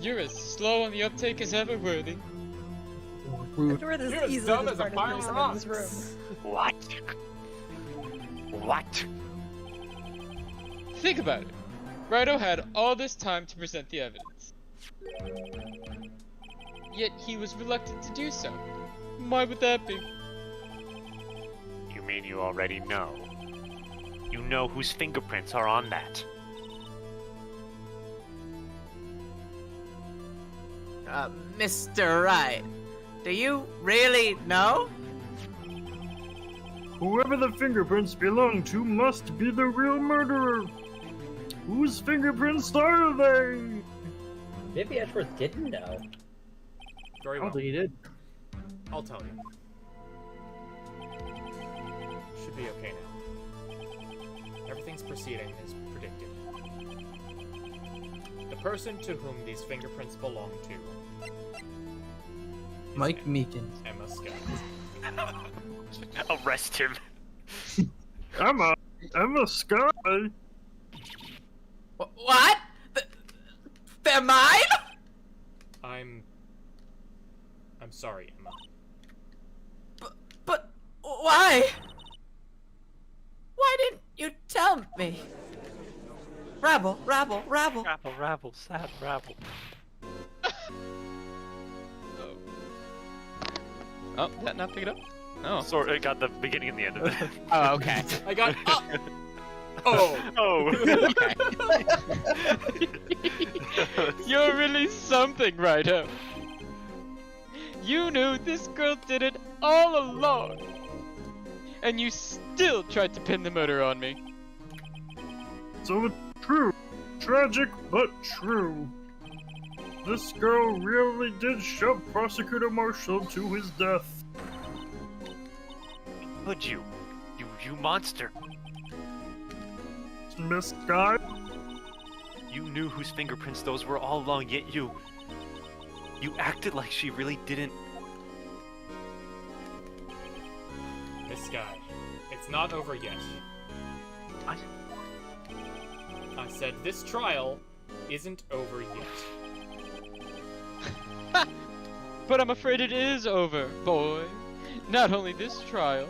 you're as slow on the uptake as ever, Worthy. You're You're as dumb as a pile of rocks. What? What? Think about it. Rido had all this time to present the evidence. Yet he was reluctant to do so. Why would that be? You mean you already know? You know whose fingerprints are on that? Mr. Wright, do you really know? whoever the fingerprints belong to must be the real murderer. Whose fingerprints are they? Maybe Edgeworth didn't know. Very I well. don't think he did. I'll tell you. Should be okay now. Everything's proceeding as predicted. The person to whom these fingerprints belong to is Mike Meekins. Emma Scott. Arrest him. Emma Sky. What? They're mine? I'm sorry, Emma. But why? Why didn't you tell me? Rabble, rabble, rabble. Rabble, rabble, sad rabble. Oh, that not pick it up? Oh. Sorry, I got the beginning and the end of it. Oh, okay. I got. Oh. Oh. You're really something, Rido. You knew this girl did it all along. And you still tried to pin the murder on me. So it's true. Tragic, but true. This girl really did shove Prosecutor Marshall to his death. Could you? You monster. Miss Sky? You knew whose fingerprints those were all along, yet you acted like she really didn't. Miss Sky, it's not over yet. I said this trial isn't over yet. But I'm afraid it is over, boy. Not only this trial,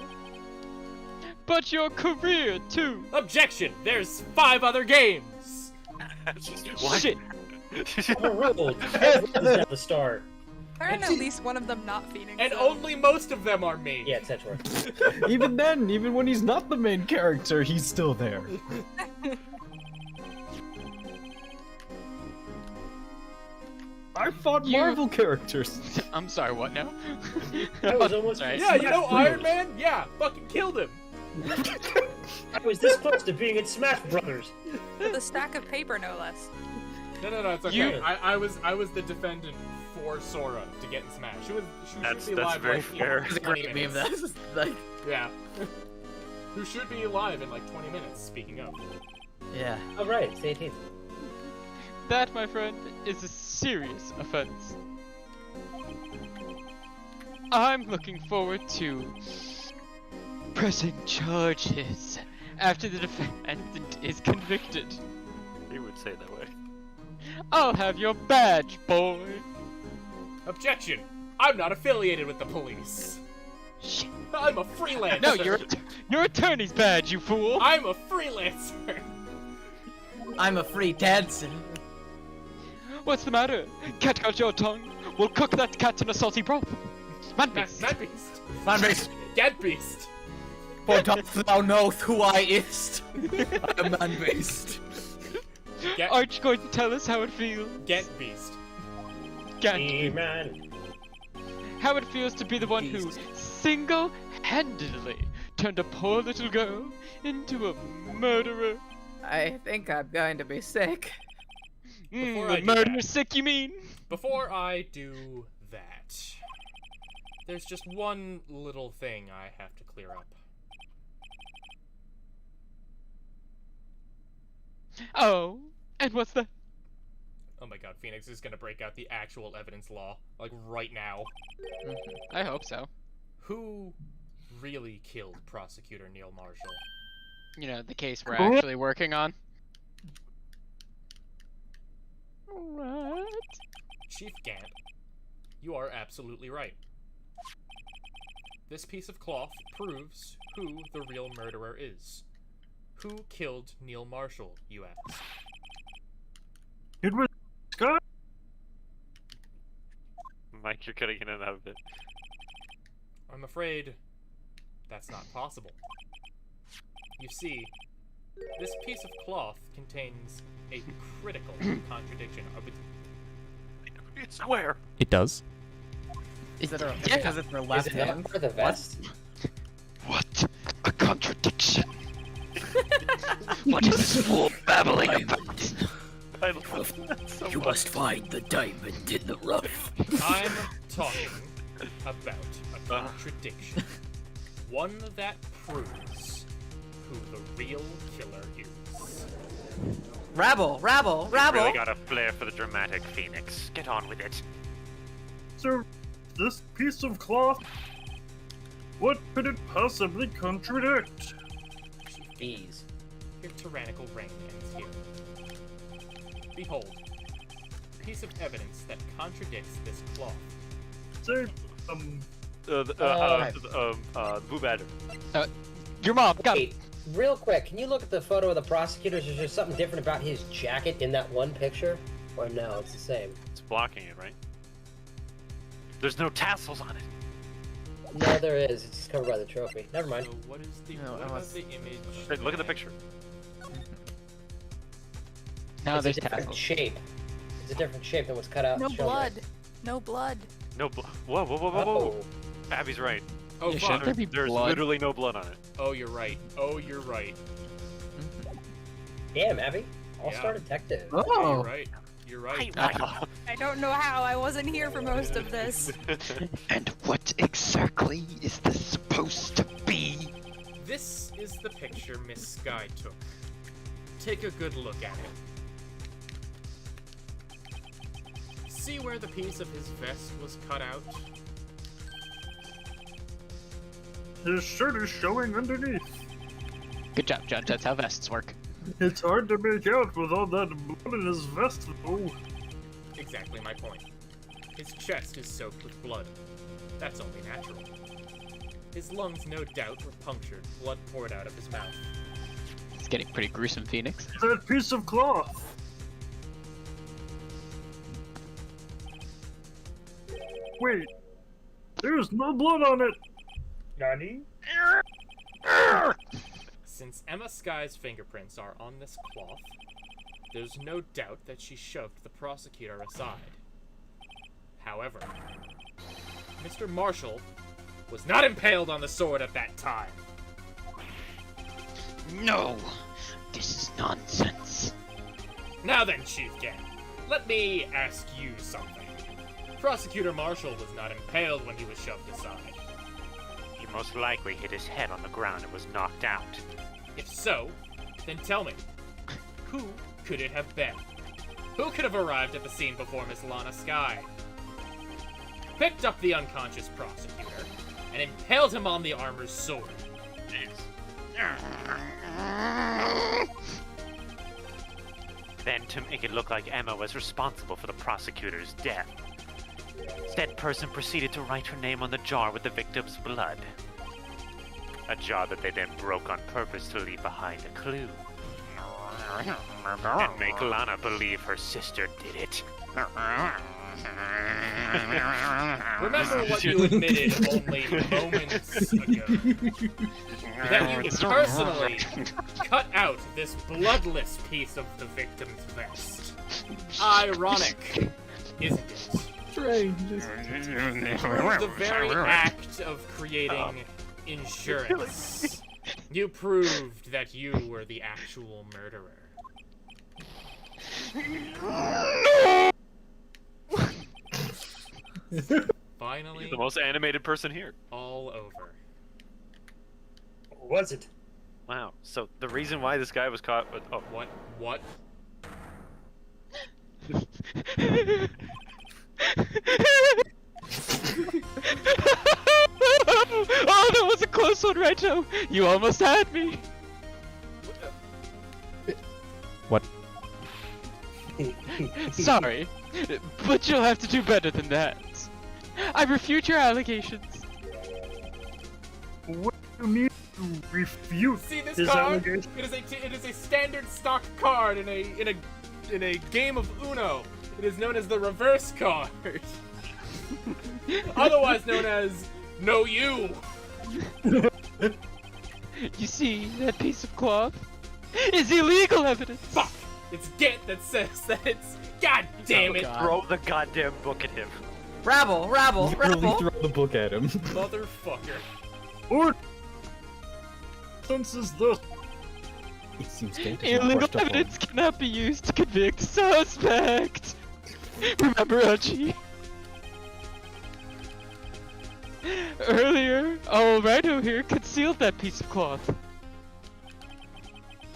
but your career, too. Objection! There's 5 other games! What? Shit. Overruled. At the start. Aren't at least one of them not Phoenix? And though? only most of them are me! Yeah, it's Edgeworth. Even then, even when he's not the main character, he's still there. I fought Marvel characters. I'm sorry, what now? I was almost Right. Yeah, you know Smash Iron Man? Yeah, fucking killed him! I was this close to being in Smash Brothers. With a stack of paper, no less. No, it's okay. You- I was the defendant for Sora to get in Smash. She That's should be live very like, fair. It's a 20 great meme. minutes. That's like, Yeah. Who should be live in like 20 minutes, speaking of. yeah. Oh, right, it's the 18th. That, my friend, is a serious offense. I'm looking forward to pressing charges after the defendant is convicted. He would say it that way. I'll have your badge, boy. Objection! I'm not affiliated with the police. Shit. I'm a freelancer. No, your attorney's badge, you fool. I'm a freelancer. I'm a free dancer. What's the matter? Cat got your tongue? We'll cook that cat in a salty broth. Man beast. Man beast. Man beast. Cat beast. For dost thou know who I is? I am man-beast. Aren't you going to tell us how it feels? Get beast. Man. How it feels to be the one who single-handedly turned a poor little girl into a murderer. I think I'm going to be sick. Before I do murder that- sick, you mean? Before I do that, there's just one little thing I have to clear up. Oh, and what's that? Oh my god, Phoenix is gonna break out the actual evidence law, like right now. I hope so. Who really killed Prosecutor Neil Marshall? You know, the case we're actually working on. What? Chief Gant, you are absolutely right. This piece of cloth proves who the real murderer is. Who killed Neil Marshall, you ask? It was Scott. Mike, you're cutting in and out of it. I'm afraid that's not possible. You see, this piece of cloth contains a critical contradiction of its... It's square. It does. Is it Yeah. because it's her Is left it hand? not for the vest? What a contradiction! What is this fool babbling about? I love that so You much. must find the diamond in the rough. I'm talking about a contradiction. One that proves who the real killer is. Rabble, rabble, rabble. Really got a flair for the dramatic, Phoenix. Get on with it. Sir, this piece of cloth. What could it possibly contradict? Bees. Your tyrannical reign ends here. Behold, a piece of evidence that contradicts this cloth. Say, Boo Badger. Your mom, got Wait, real quick, can you look at the photo of the prosecutors? Is there something different about his jacket in that one picture? Or no, it's the same? It's blocking it, right? There's no tassels on it. No, there is. It's covered by the trophy. Never mind. So what is the, No, what I is was- the image? Hey, look at the picture. Now It's there's a different tassels. shape. It's a different shape than what's cut out. No shown there. blood. No blood. No blood. Whoa, whoa, whoa, whoa, whoa. Oh. Abby's right. Oh, Yeah, fuck. shouldn't there be There's blood? literally no blood on it. Oh, you're right. Oh, you're right. Damn, Abby. All-star Yeah. detective. You're Oh. right. You're right. I don't know how. I wasn't here for most of this. And what exactly is this supposed to be? This is the picture Miss Sky took. Take a good look at it. See where the piece of his vest was cut out? His shirt is showing underneath. Good job, Judge. That's how vests work. It's hard to make out with all that blood in his vest, though. Exactly my point. His chest is soaked with blood. That's only natural. His lungs, no doubt, were punctured, blood poured out of his mouth. It's getting pretty gruesome, Phoenix. That piece of cloth. Wait, there's no blood on it. Nani? Since Emma Sky's fingerprints are on this cloth, there's no doubt that she shoved the prosecutor aside. However, Mr. Marshall was not impaled on the sword at that time. No, this is nonsense. Now then, Chief Gant, let me ask you something. Prosecutor Marshall was not impaled when he was shoved aside. He most likely hit his head on the ground and was knocked out. If so, then tell me, who could it have been? Who could have arrived at the scene before Miss Lana Sky? Picked up the unconscious prosecutor and impaled him on the armor's sword. Then, to make it look like Emma was responsible for the prosecutor's death, said person proceeded to write her name on the jar with the victim's blood. A jar that they then broke on purpose to leave behind a clue. And make Lana believe her sister did it. Remember what you admitted only moments ago. That you personally cut out this bloodless piece of the victim's vest. Ironic, isn't it? Strange. The very act of creating insurance. You proved that you were the actual murderer. Finally, You're the most animated person here. all over. Was it? Wow. So the reason why this guy was caught with What? What? Oh, that was a close one, Rachel. You almost had me. What? Sorry, but you'll have to do better than that. I refute your allegations. What do you mean to refute See this his card? allegation? It is a standard stock card in a game of Uno. It is known as the reverse card. Otherwise known as No You. You see, that piece of cloth is illegal evidence. Fuck! It's Get that says that it's. God damn it! throw the goddamn book at him. Rabble, rabble, Literally rabble. throw the book at him. Motherfucker. What sense is this? It seems Kate is not Illegal brushed up on. evidence cannot be used to convict suspect. Remember, Archie? Earlier, old Rhino here concealed that piece of cloth.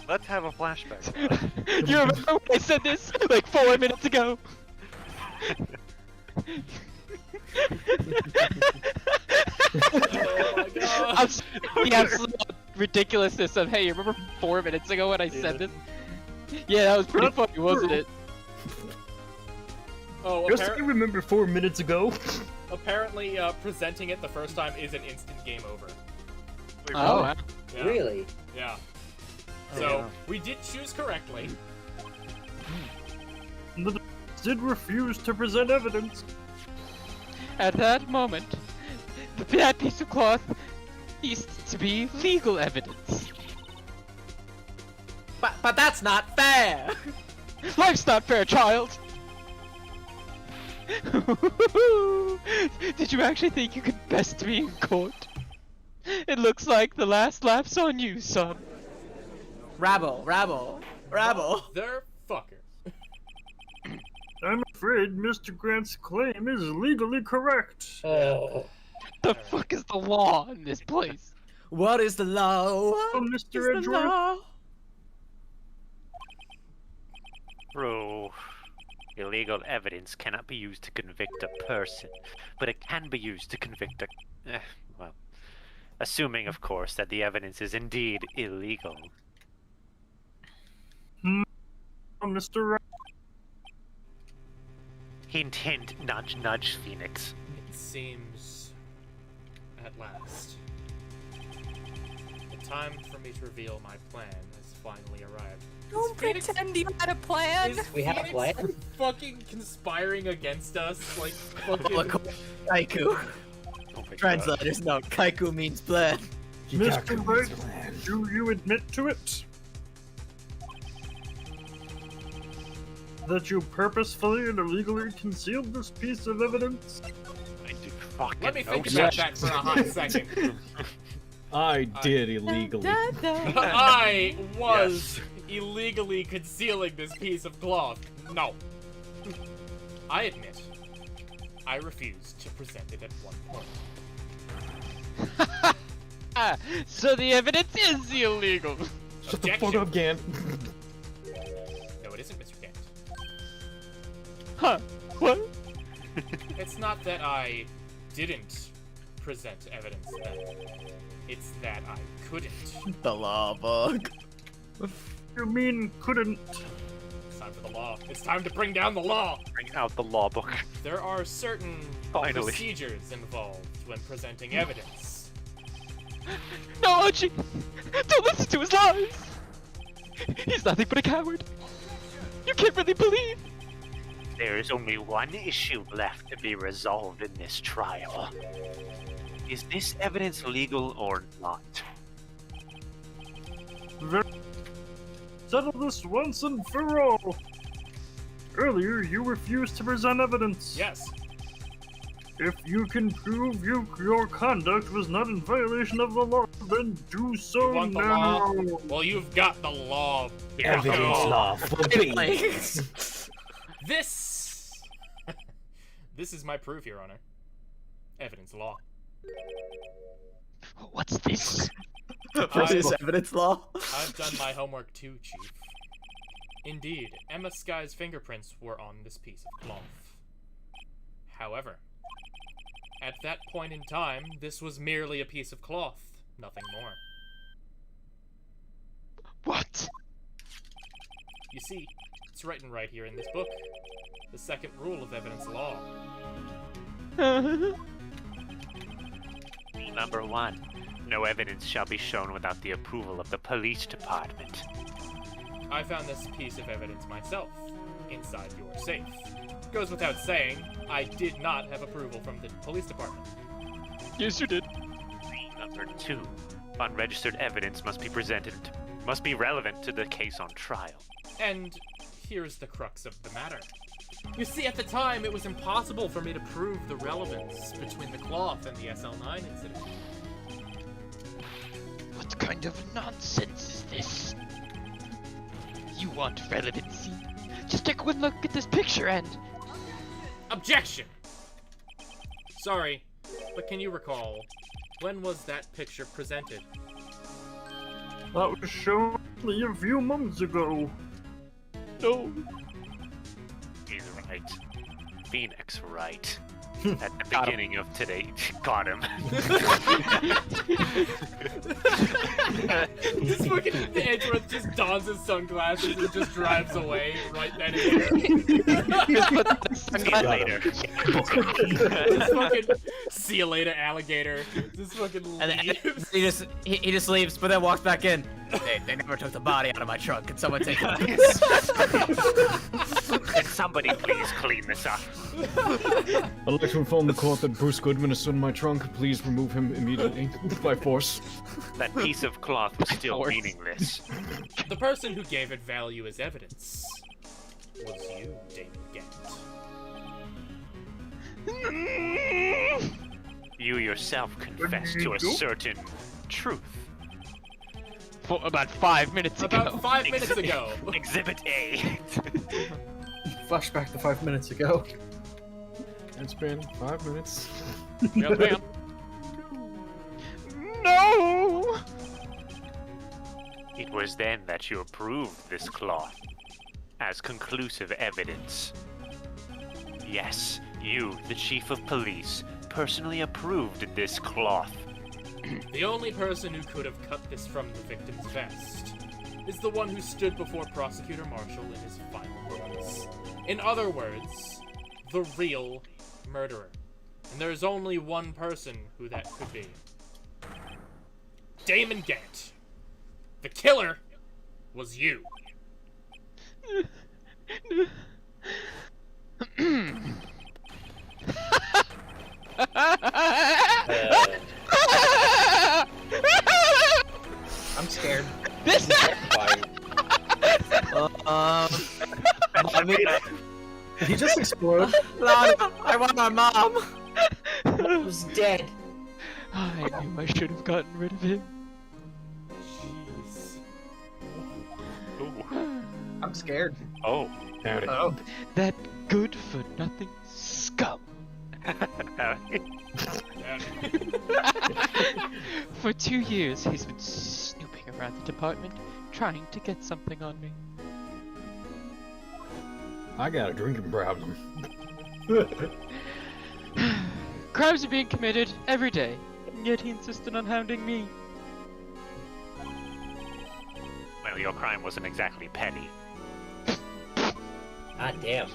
Let's have a flashback. You remember when I said this like 4 minutes ago? Oh my god. I'm sorry, the absolute ridiculousness of, hey, you remember 4 minutes ago when I said this? Yeah, that was pretty funny, wasn't it? Oh, Just you remember 4 minutes ago. apparently, presenting it the first time is an instant game over. Oh, wow. Yeah. Really? Yeah. Oh, So, wow. we did choose correctly. The defense did refuse to present evidence. At that moment, that piece of cloth needs to be legal evidence. But that's not fair. Life's not fair, child! Did you actually think you could best me in court? It looks like the last lap's on you, son. Rabble, rabble, rabble. Motherfucker. I'm afraid Mr. Grant's claim is legally correct. Oh. The fuck is the law in this place? What is the law? Oh, What Mr. is the Edgeworth? law? True. Illegal evidence cannot be used to convict a person, but it can be used to convict a... well, assuming, of course, that the evidence is indeed illegal. Oh, Mr. Ra- Hint, hint, nudge, nudge, Phoenix. It seems... at last. The time for me to reveal my plan has finally arrived. Don't pretend you had a plan. Is We have a Phoenix plan? fucking conspiring against us? Like, fucking... Kaiku. Oh my God. Translator's note. Kaiku means plan. Mr. Wright, do you admit to it? That you purposefully and illegally concealed this piece of evidence? I do fucking Let me know think so. about that for a hot second. I did illegally. I was illegally concealing this piece of cloth. No. I admit, I refused to present it at one point. So the evidence is illegal. Shut the fuck up, Gan. No, it isn't, Mr. Kent. Huh? What? It's not that I didn't present evidence then. It's that I couldn't. The law book. You mean couldn't? It's time for the law. It's time to bring down the law! Bring out the law book. There are certain Finally. procedures involved when presenting evidence. No, Archie! Don't listen to his lies! He's nothing but a coward. You can't really believe There is only one issue left to be resolved in this trial. Is this evidence legal or not? Settle this once and for all. Earlier, you refused to present evidence. Yes. If you can prove your conduct was not in violation of the law, then do so You want the now. law? Well, you've got the law. Evidence bucko. law for me. This is my proof, Your Honor. Evidence law. What's this? What's this evidence law? I've done my homework too, Chief. Indeed, Emma Sky's fingerprints were on this piece of cloth. However, at that point in time, this was merely a piece of cloth, nothing more. What? You see, it's written right here in this book. The second rule of evidence law. Number 1. No evidence shall be shown without the approval of the police department. I found this piece of evidence myself, inside your safe. Goes without saying, I did not have approval from the police department. Yes, you did. Number 2. Unregistered evidence must be relevant to the case on trial. And here's the crux of the matter. You see, at the time, it was impossible for me to prove the relevance between the cloth and the SL9 incident. What kind of nonsense is this? You want relevancy? Just take one look at this picture and... Objection! Sorry, but can you recall, when was that picture presented? That was shown only a few months ago. No. He's right. Phoenix right. At the beginning of today, got him. This fucking Edgeworth just dons his sunglasses and just drives away right then and there. Later. This fucking see you later, alligator. This fucking leaves. He just leaves, but then walks back in. They never took the body out of my trunk. Can someone take it? Can somebody please clean this up? I'd like to inform the court that Bruce Goodman is in my trunk. Please remove him immediately by force. That piece of cloth was still meaningless. The person who gave it value as evidence was you, Damon Gant. You yourself confessed to a certain truth. For about 5 minutes ago. About 5 minutes ago. Exhibit A. Flashback to 5 minutes ago. It's been 5 minutes. Yep, bam. No! It was then that you approved this cloth as conclusive evidence. Yes, you, the chief of police, personally approved this cloth. The only person who could have cut this from the victim's vest is the one who stood before Prosecutor Marshall in his final moments. In other words, the real murderer. And there is only one person who that could be. Damon Gant. The killer was you. I'm scared. This I mean, Did he just explode? Lana, I want my mom. Who's dead? I knew I should have gotten rid of him. Jeez. Ooh. I'm scared. Oh. Howdy. Oh. That good-for-nothing scum. For 2 years, he's been snooping around the department, trying to get something on me. I got a drinking problem. Crimes are being committed every day, yet he insisted on hounding me. Well, your crime wasn't exactly petty. God damn.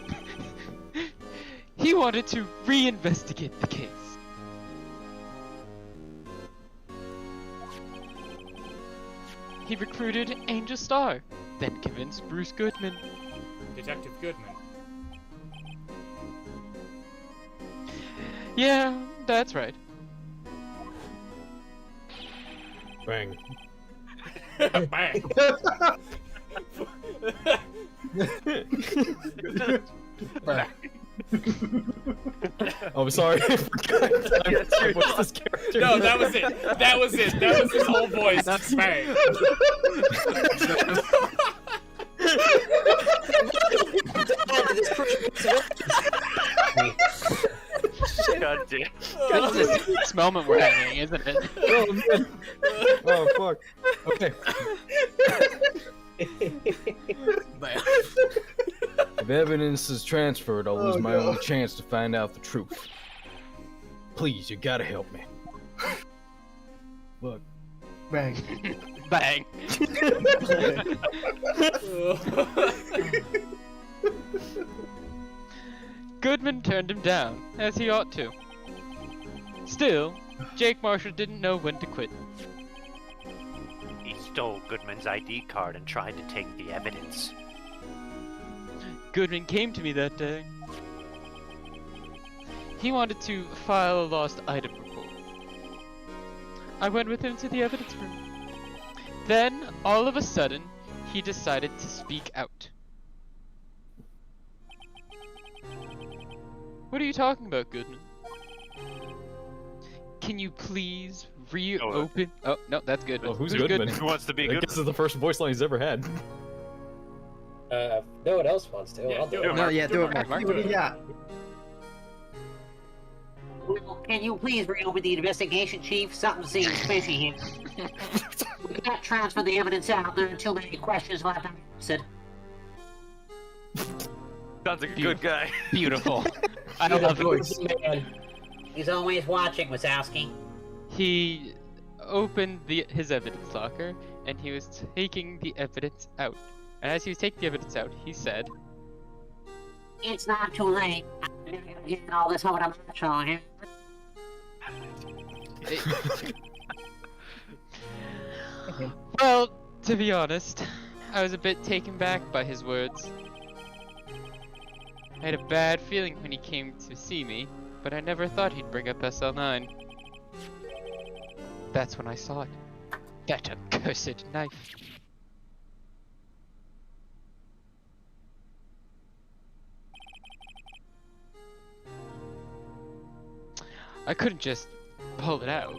He wanted to reinvestigate the case. He recruited Angel Starr, then convinced Bruce Goodman. Detective Goodman. Yeah, that's right. Bang. Bang. Oh, I'm sorry. I forgot. What's this character? No, that was it. That was it. That was his whole voice. Just bang. God damn. This is a serious moment we're having, isn't it? Oh, man. Oh, fuck. Okay. If evidence is transferred, I'll lose my only chance to find out the truth. Please, you gotta help me. Look. Bang. Bang. Goodman turned him down, as he ought to. Still, Jake Marshall didn't know when to quit. He stole Goodman's ID card and tried to take the evidence. Goodman came to me that day. He wanted to file a lost item report. I went with him to the evidence room. Then, all of a sudden, he decided to speak out. What are you talking about, Goodman? Can you please reopen? Oh, no, that's Goodman. Oh, who's Goodman? Who wants to be I Goodman? guess this is the first voice line he's ever had. No one else wants to. Yeah, I'll do it. No, yeah, do it, Mark. Mark. What do you got? Can you please reopen the investigation, Chief? Something seems fishy here. We can't transfer the evidence out. There are too many questions left unanswered. Sounds like a good guy. Beautiful. I He's a love it. voice. Man. He's always watching, Wazowski. He opened his evidence locker, and he was taking the evidence out. And as he was taking the evidence out, he said, It's not too late. I'm gonna get all this over to Marshall here. well, to be honest, I was a bit taken back by his words. I had a bad feeling when he came to see me, but I never thought he'd bring up SL9. That's when I saw it. That accursed knife. I couldn't just pull it out.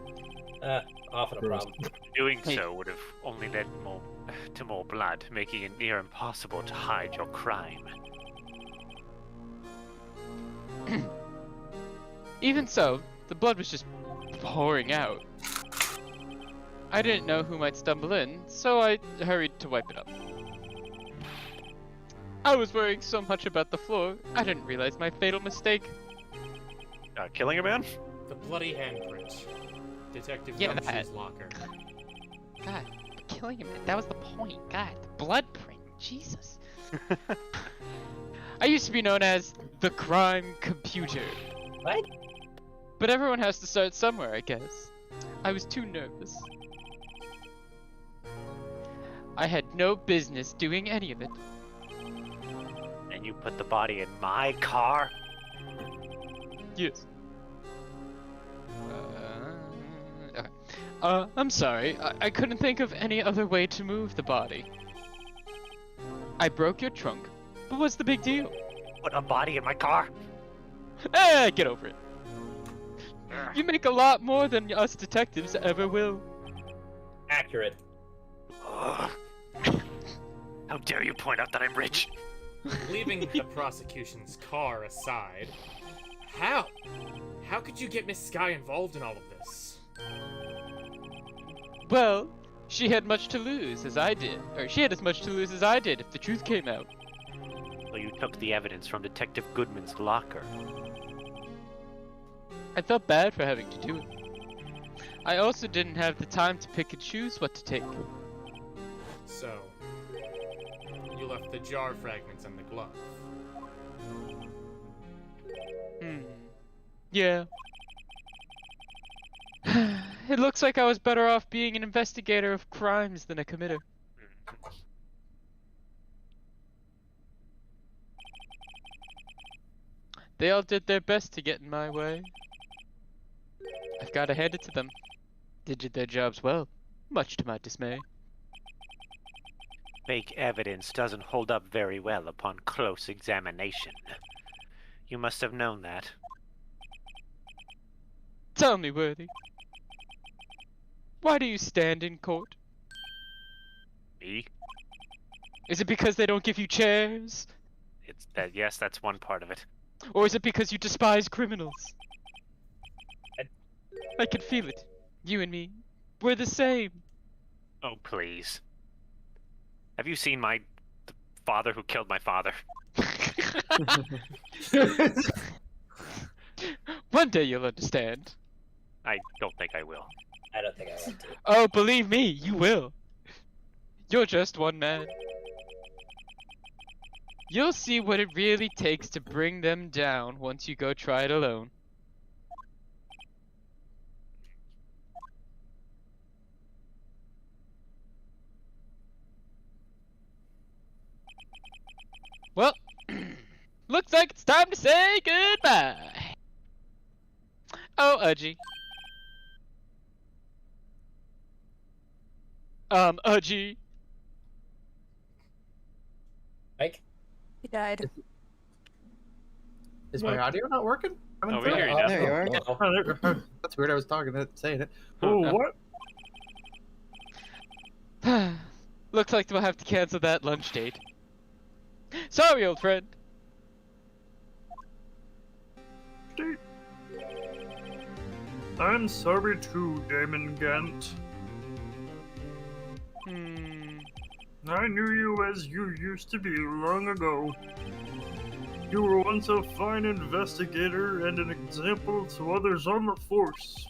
Often a problem. Doing so would have only led to more blood, making it near impossible to hide your crime. Even so, the blood was just pouring out. I didn't know who might stumble in, so I hurried to wipe it up. I was worrying so much about the floor, I didn't realize my fatal mistake. Killing a man? The bloody handprint. Detective Yeah, Gumshoe's that. locker. God, killing him, that was the point. God, the blood print, Jesus. I used to be known as the crime computer. What? But everyone has to start somewhere, I guess. I was too nervous. I had no business doing any of it. And you put the body in my car? Yes. Okay. I'm sorry. I couldn't think of any other way to move the body. I broke your trunk, but what's the big deal? Put a body in my car? Get over it. You make a lot more than us detectives ever will. Accurate. Ugh. How dare you point out that I'm rich? Leaving the prosecution's car aside, how? How could you get Miss Sky involved in all of this? Well, she had much to lose, as I did. Or she had as much to lose as I did if the truth came out. So you took the evidence from Detective Goodman's locker. I felt bad for having to do it. I also didn't have the time to pick and choose what to take. So, you left the jar fragments and the glove. Yeah. It looks like I was better off being an investigator of crimes than a committer. They all did their best to get in my way. I've gotta hand it to them. They did their jobs well, much to my dismay. Fake evidence doesn't hold up very well upon close examination. You must have known that. Tell me, Worthy. Why do you stand in court? Me? Is it because they don't give you chairs? It's that. Yes, that's one part of it. Or is it because you despise criminals? I can feel it. You and me, we're the same. Oh, please. Have you seen the father who killed my father? One day you'll understand. I don't think I will. I don't think I want to. Oh, believe me, you will. You're just one man. You'll see what it really takes to bring them down once you go try it alone. Well, looks like it's time to say goodbye. Oh, Udgy. Udgy. Mike? He died. Is my audio not working? Oh, we hear you now. There you are. That's weird. I was saying it. Oh, what? Looks like we'll have to cancel that lunch date. Sorry, old friend. I'm sorry too, Damon Gant. I knew you as you used to be long ago. You were once a fine investigator and an example to others on the force.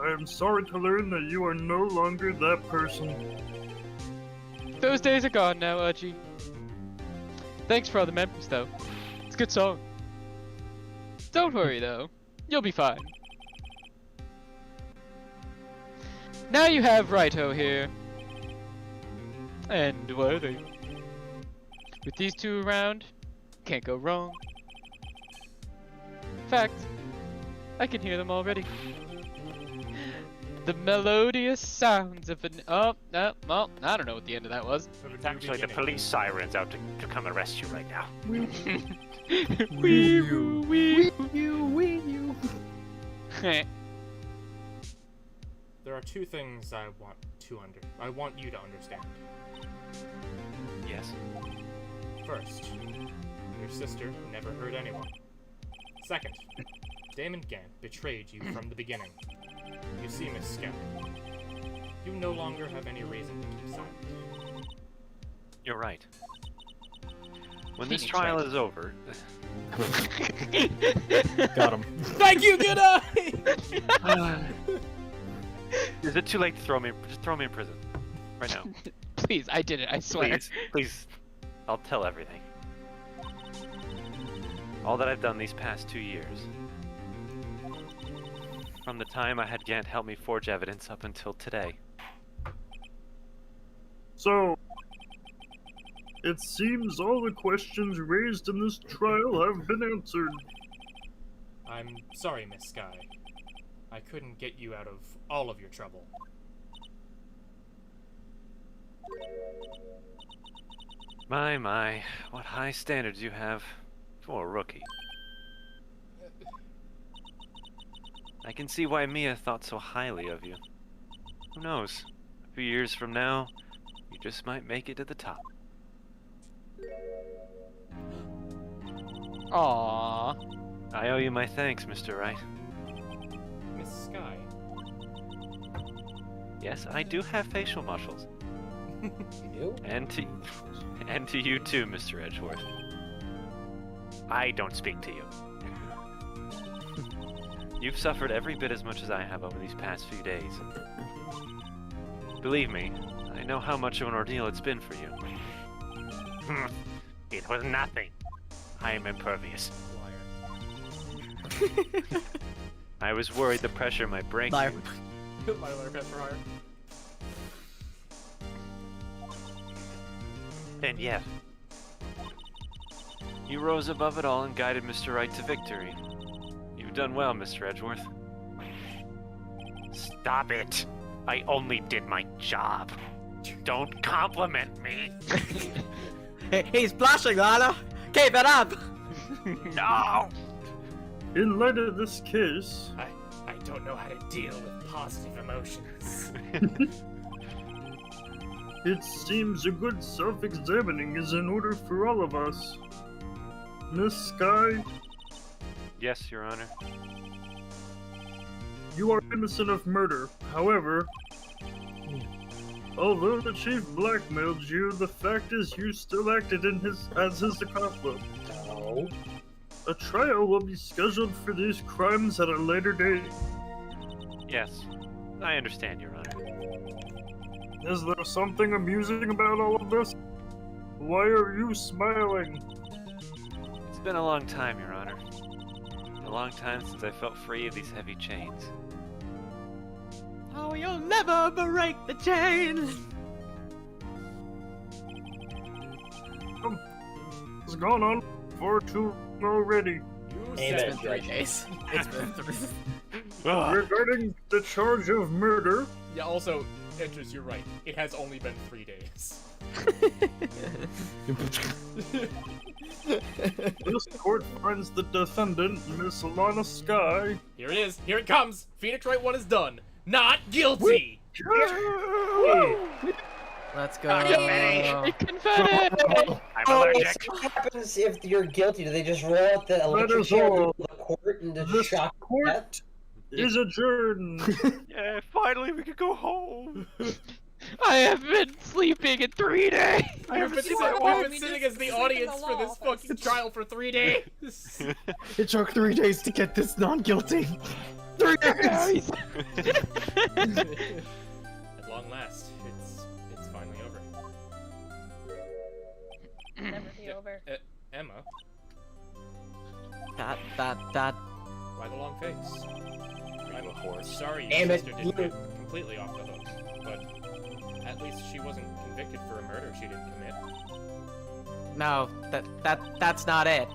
I am sorry to learn that you are no longer that person. Those days are gone now, Udgy. Thanks for all the memories, though. It's a good song. Don't worry, though. You'll be fine. Now you have Raito here. And Worthy. With these two around, can't go wrong. In fact, I can hear them already. The melodious sounds of an... well, I don't know what the end of that was. It's actually the police sirens out to come arrest you right now. There are two things I want you to understand. Yes. First, your sister never hurt anyone. Second, Damon Gant betrayed you from the beginning. You see, Miss Scout, you no longer have any reason to keep silent. You're right. When this trial is over... Got him. Thank you, good eye! Is it too late to throw me? Just throw me in prison. Right now. Please, I did it, I swear. Please. I'll tell everything. All that I've done these past 2 years. From the time I had Gant help me forge evidence up until today. So, it seems all the questions raised in this trial have been answered. I'm sorry, Miss Sky. I couldn't get you out of all of your trouble. My, what high standards you have for a rookie. I can see why Mia thought so highly of you. Who knows? A few years from now, you just might make it to the top. Aww. I owe you my thanks, Mr. Wright. Miss Sky. Yes, I do have facial muscles. You do? And to you too, Mr. Edgeworth. I don't speak to you. You've suffered every bit as much as I have over these past few days. Believe me, I know how much of an ordeal it's been for you. It was nothing. I am impervious. I was worried the pressure might break Liar. My lawyer got for hire. And yet, you rose above it all and guided Mr. Wright to victory. You've done well, Mr. Edgeworth. Stop it. I only did my job. Don't compliment me. He's blushing, Lana. Keep it up. No. In light of this case, I don't know how to deal with positive emotions. it seems a good self-examining is in order for all of us. Miss Sky, Yes, Your Honor. you are innocent of murder. However, although the chief blackmailed you, the fact is you still acted as his accomplice. No. A trial will be scheduled for these crimes at a later date. Yes, I understand, Your Honor. Is there something amusing about all of this? Why are you smiling? It's been a long time, Your Honor. A long time since I felt free of these heavy chains. Oh, you'll never break the chain. It's gone on for too already. Amen, It's been 3 days. It's been 3. Regarding the charge of murder, Yeah, also, Edges, you're right. It has only been 3 days. this court finds the defendant, Miss Lana Sky. Here it is. Here it comes. Phoenix Wright 1 is done. Not guilty. Let's go. Confetti! I'm allergic. So what happens if you're guilty? Do they just roll out the electric is chair all. to the court and just This shock court death? is adjourned. Yeah, finally we could go home. I have been sleeping in 3 days! We've been sitting as the audience for this fucking trial for 3 days. It took 3 days to get this non-guilty. 3 days! At long last, it's finally over. Never be over. Emma, That. why the long face? I'm a horse. Sorry, your Damn it, sister didn't you- get completely off the hook, but at least she wasn't convicted for a murder she didn't commit. No, that's not it.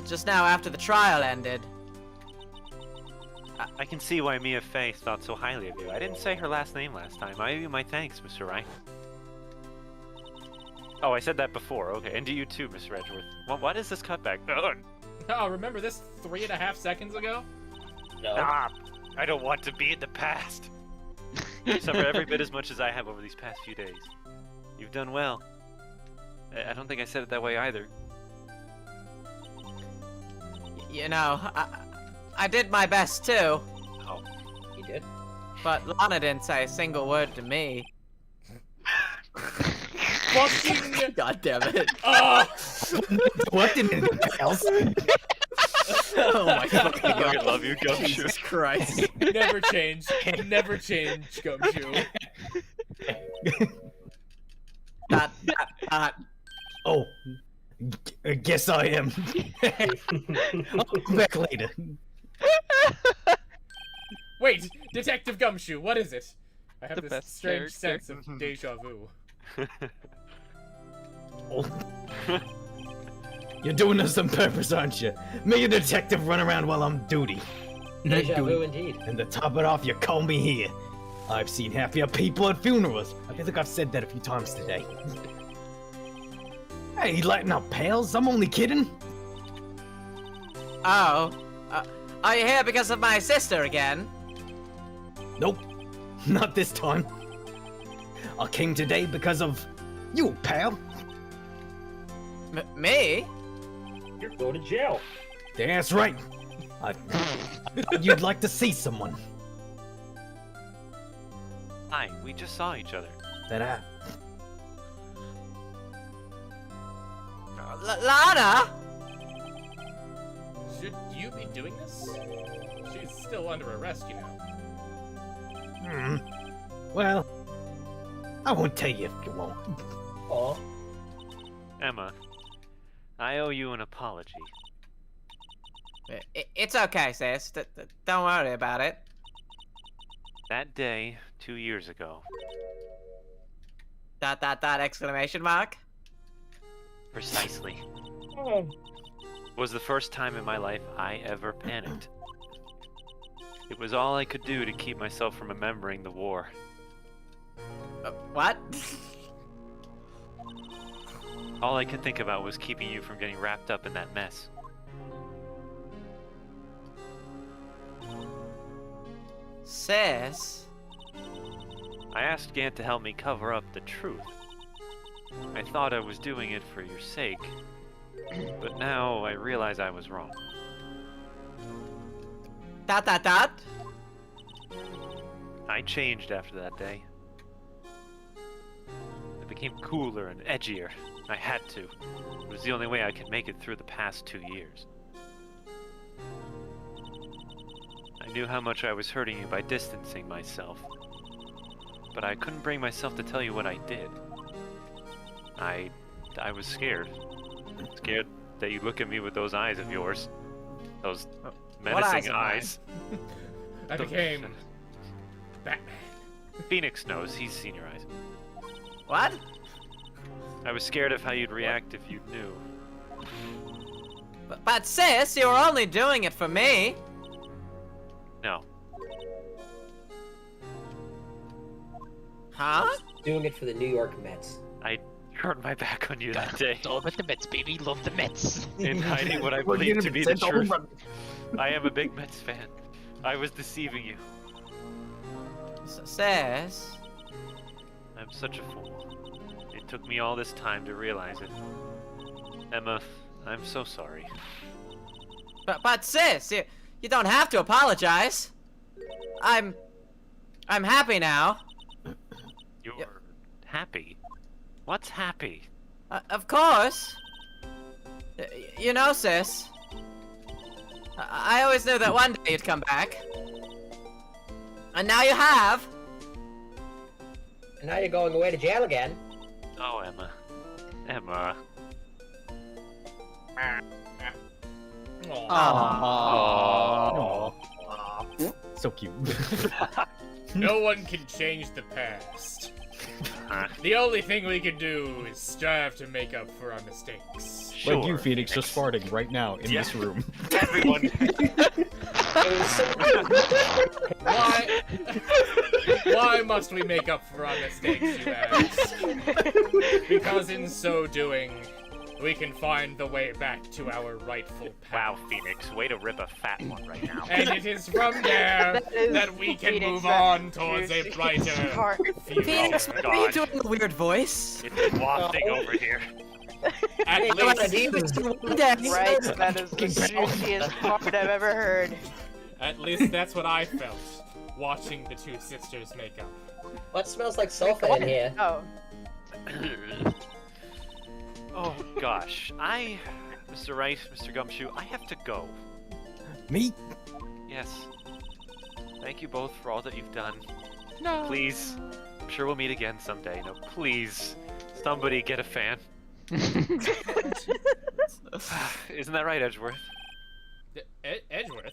Just now, after the trial ended. I can see why Mia Fey thought so highly of you. I didn't say her last name last time. I owe you my thanks, Mr. Wright. Oh, I said that before. Okay, and to you too, Mr. Edgeworth. What is this cutback? Oh, remember this 3.5 seconds ago? No. Stop! I don't want to be in the past. You suffer every bit as much as I have over these past few days. You've done well. I don't think I said it that way either. You know, I did my best too. Oh. You did? But Lana didn't say a single word to me. Fucking... God damn it. What did anything else? Oh my fucking I god. love you, Gumshoe. Jesus Christ. Never change. Never change, Gumshoe. That. Oh, guess I am. I'll come back later. Wait, Detective Gumshoe, what is it? I have The this best strange character. sense of deja vu. Oh. You're doing this on purpose, aren't you? Make a detective run around while I'm duty. Deja vu indeed. And to top it off, you call me here. I've seen happier people at funerals. I think I've said that a few times today. Hey, lighten up, pals. I'm only kidding. Oh. Are you here because of my sister again? Nope. Not this time. I came today because of you, pal. Me? You're going to jail. That's right. I thought you'd like to see someone. Hi, we just saw each other. That Lana? Should you be doing this? She's still under arrest, you know. Well, I won't tell you if you won't. Aw. Emma, I owe you an apology. It's okay, sis. Don't worry about it. That day, 2 years ago. ... Exclamation mark? Precisely. Was the first time in my life I ever panicked. It was all I could do to keep myself from remembering the war. What? All I could think about was keeping you from getting wrapped up in that mess. Sis? I asked Gant to help me cover up the truth. I thought I was doing it for your sake, but now I realize I was wrong. Dot. I changed after that day. I became cooler and edgier. I had to. It was the only way I could make it through the past 2 years. I knew how much I was hurting you by distancing myself, but I couldn't bring myself to tell you what I did. I was scared. Scared that you look at me with those eyes of yours. Those menacing eyes. I became Batman. Phoenix knows. He's seen your eyes. What? I was scared of how you'd react if you knew. But sis, you were only doing it for me. No. Huh? Doing it for the New York Mets. I turned my back on you that day. It's all about the Mets, baby. Love the Mets. In hiding what I believe to be the truth. I am a big Mets fan. I was deceiving you. Sis? I'm such a fool. It took me all this time to realize it. Emma, I'm so sorry. But sis, you don't have to apologize. I'm happy now. You're happy? What's happy? Of course. You know, sis. I always knew that one day you'd come back. And now you have. And now you're going away to jail again. Oh, Emma. Emma. Aww. So cute. No one can change the past. The only thing we can do is strive to make up for our mistakes. Sure. Like you, Phoenix, just farting right now in this room. Everyone. Why must we make up for our mistakes, you ask? Because in so doing, we can find the way back to our rightful path. Wow, Phoenix, way to rip a fat one right now. And it is from there that we can move on towards a brighter future. Phoenix, what are you doing a weird voice? It's wafting over here. At least... Right, that is the juiciest part I've ever heard. At least that's what I felt, watching the two sisters make up. What smells like sulfur in here? Oh. Oh gosh, Mr. Wright, Mr. Gumshoe, I have to go. Me? Yes. Thank you both for all that you've done. No. Please, I'm sure we'll meet again someday. No, please, somebody get a fan. Isn't that right, Edgeworth? Edgeworth?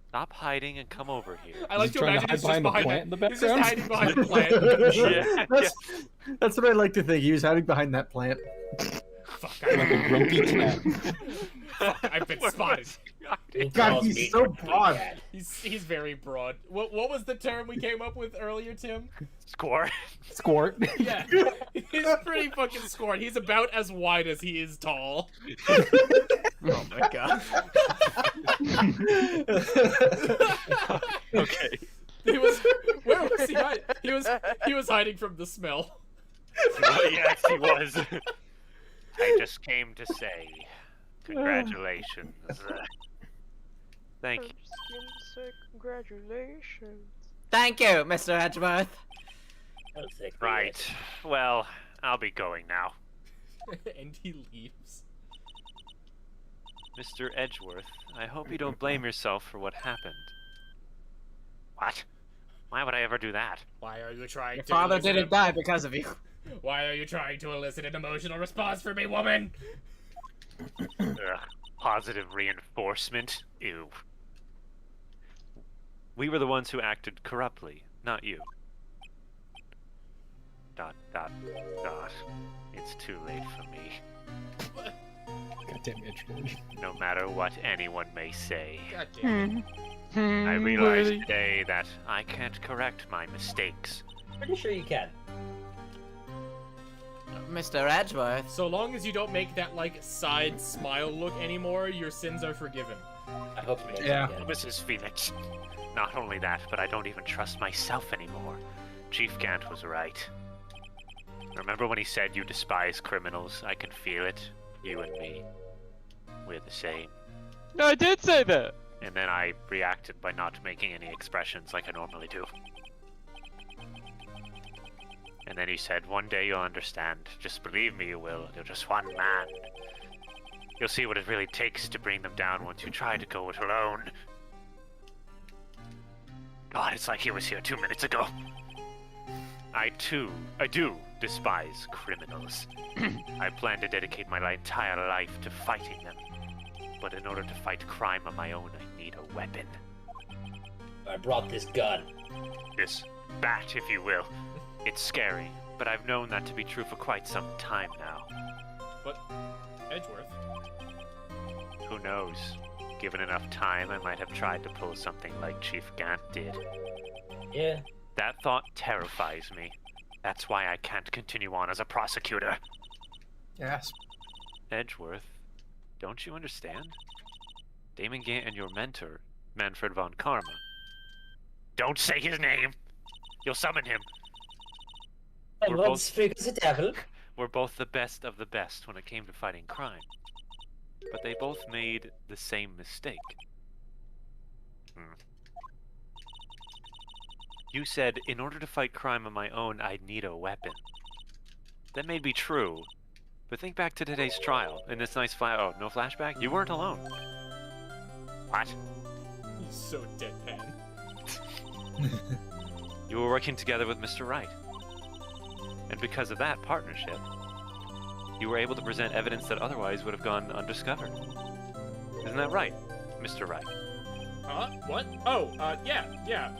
Stop hiding and come over here. I like to imagine he's just behind the He's just hiding behind the plant. That's what I like to think. He was hiding behind that plant. Fuck, Like a grumpy cat. Fuck, I've been spotted. God, he's so broad. He's very broad. What was the term we came up with earlier, Tim? Score. Squirt. Yeah, he's pretty fucking scored. He's about as wide as he is tall. Oh my god. Okay. Where was he hiding? He was hiding from the smell. Well, yes, he was. I just came to say, congratulations. Thank you. Congratulations. Thank you, Mr. Edgeworth. Right. Well, I'll be going now. And he leaves. Mr. Edgeworth, I hope you don't blame yourself for what happened. What? Why would I ever do that? Why are you trying Your to father elicit didn't die because of you. Why are you trying to elicit an emotional response from me, woman? Ugh, positive reinforcement? Ew. We were the ones who acted corruptly, not you. ... It's too late for me. Damn Edgewood. No matter what anyone may say, God damn it. I realize today that I can't correct my mistakes. Pretty sure you can. Mr. Edgeworth. So long as you don't make that, like, side smile look anymore, your sins are forgiven. I hope you make Yeah. it again. Mrs. Phoenix, not only that, but I don't even trust myself anymore. Chief Gant was right. Remember when he said you despise criminals? I can feel it. You and me. We're the same. No, I did say that. And then I reacted by not making any expressions like I normally do. And then he said, one day you'll understand. Just believe me, you will. You're just one man. You'll see what it really takes to bring them down once you try to go it alone. God, it's like he was here 2 minutes ago. I do despise criminals. I plan to dedicate my entire life to fighting them. But in order to fight crime on my own, I need a weapon. I brought this gun. This bat, if you will. It's scary, but I've known that to be true for quite some time now. But, Edgeworth. Who knows? Given enough time, I might have tried to pull something like Chief Gant did. Yeah. That thought terrifies me. That's why I can't continue on as a prosecutor. Yes. Edgeworth, don't you understand? Damon Gant and your mentor, Manfred von Karma. Don't say his name! You'll summon him! I won't speak as a devil. We're both the best of the best when it came to fighting crime. But they both made the same mistake. You said, in order to fight crime on my own, I'd need a weapon. That may be true, but think back to today's trial. In this nice oh, no flashback? You weren't alone. What? He's so deadpan. You were working together with Mr. Wright. And because of that partnership, you were able to present evidence that otherwise would have gone undiscovered. Isn't that right, Mr. Wright? What? Oh, yeah.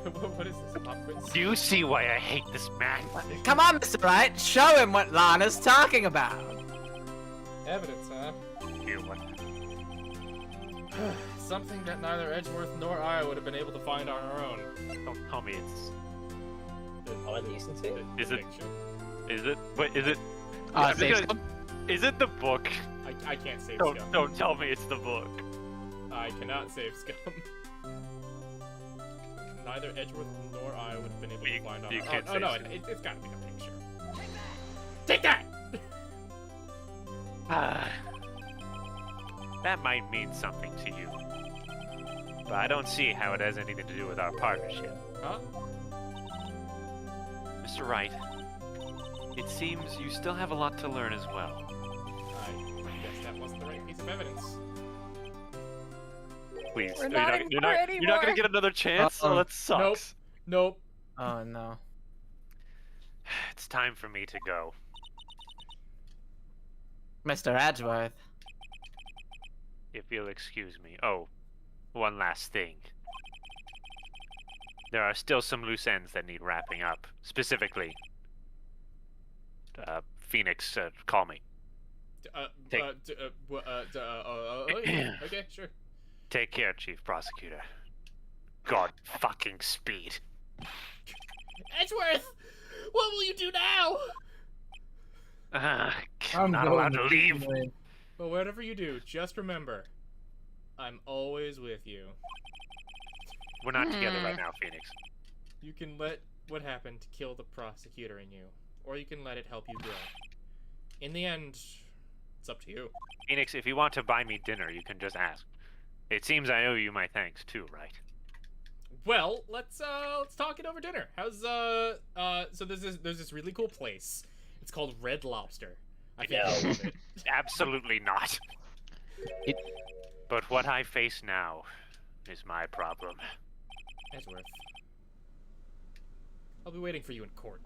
What is this, pop quiz? Do you see why I hate this man? Come on, Mr. Wright. Show him what Lana's talking about. Evidence, huh? You what? Something that neither Edgeworth nor I would have been able to find on our own. Don't tell me it's... Indecency? Is it? Is it? Wait, is it? Save Scum? Is it the book? I can't save Scum. Scum. Don't tell me it's the book. I cannot save Scum. Neither Edgeworth nor I would have been able to find on you our can't own. save Oh no, Scum. it's gotta be the picture. Take that! That might mean something to you. But I don't see how it has anything to do with our partnership. Huh? Mr. Wright, it seems you still have a lot to learn as well. I guess that wasn't the right piece of evidence. Please, We're not in you're court not gonna anymore. get another chance? Oh, that sucks. Nope. Oh, no. It's time for me to go. Mr. Edgeworth. If you'll excuse me. Oh, one last thing. There are still some loose ends that need wrapping up. Specifically, Phoenix, call me. Okay, sure. Take care, Chief Prosecutor. God fucking speed. Edgeworth! What will you do now? I'm not allowed to leave. But whatever you do, just remember, I'm always with you. We're not together right now, Phoenix. You can let what happened kill the prosecutor in you, or you can let it help you grow. In the end, it's up to you. Phoenix, if you want to buy me dinner, you can just ask. It seems I owe you my thanks too, right? Well, let's talk it over dinner. How's so there's this really cool place. It's called Red Lobster. I think you'll love it. Absolutely not. But what I face now is my problem. Edgeworth, I'll be waiting for you in court.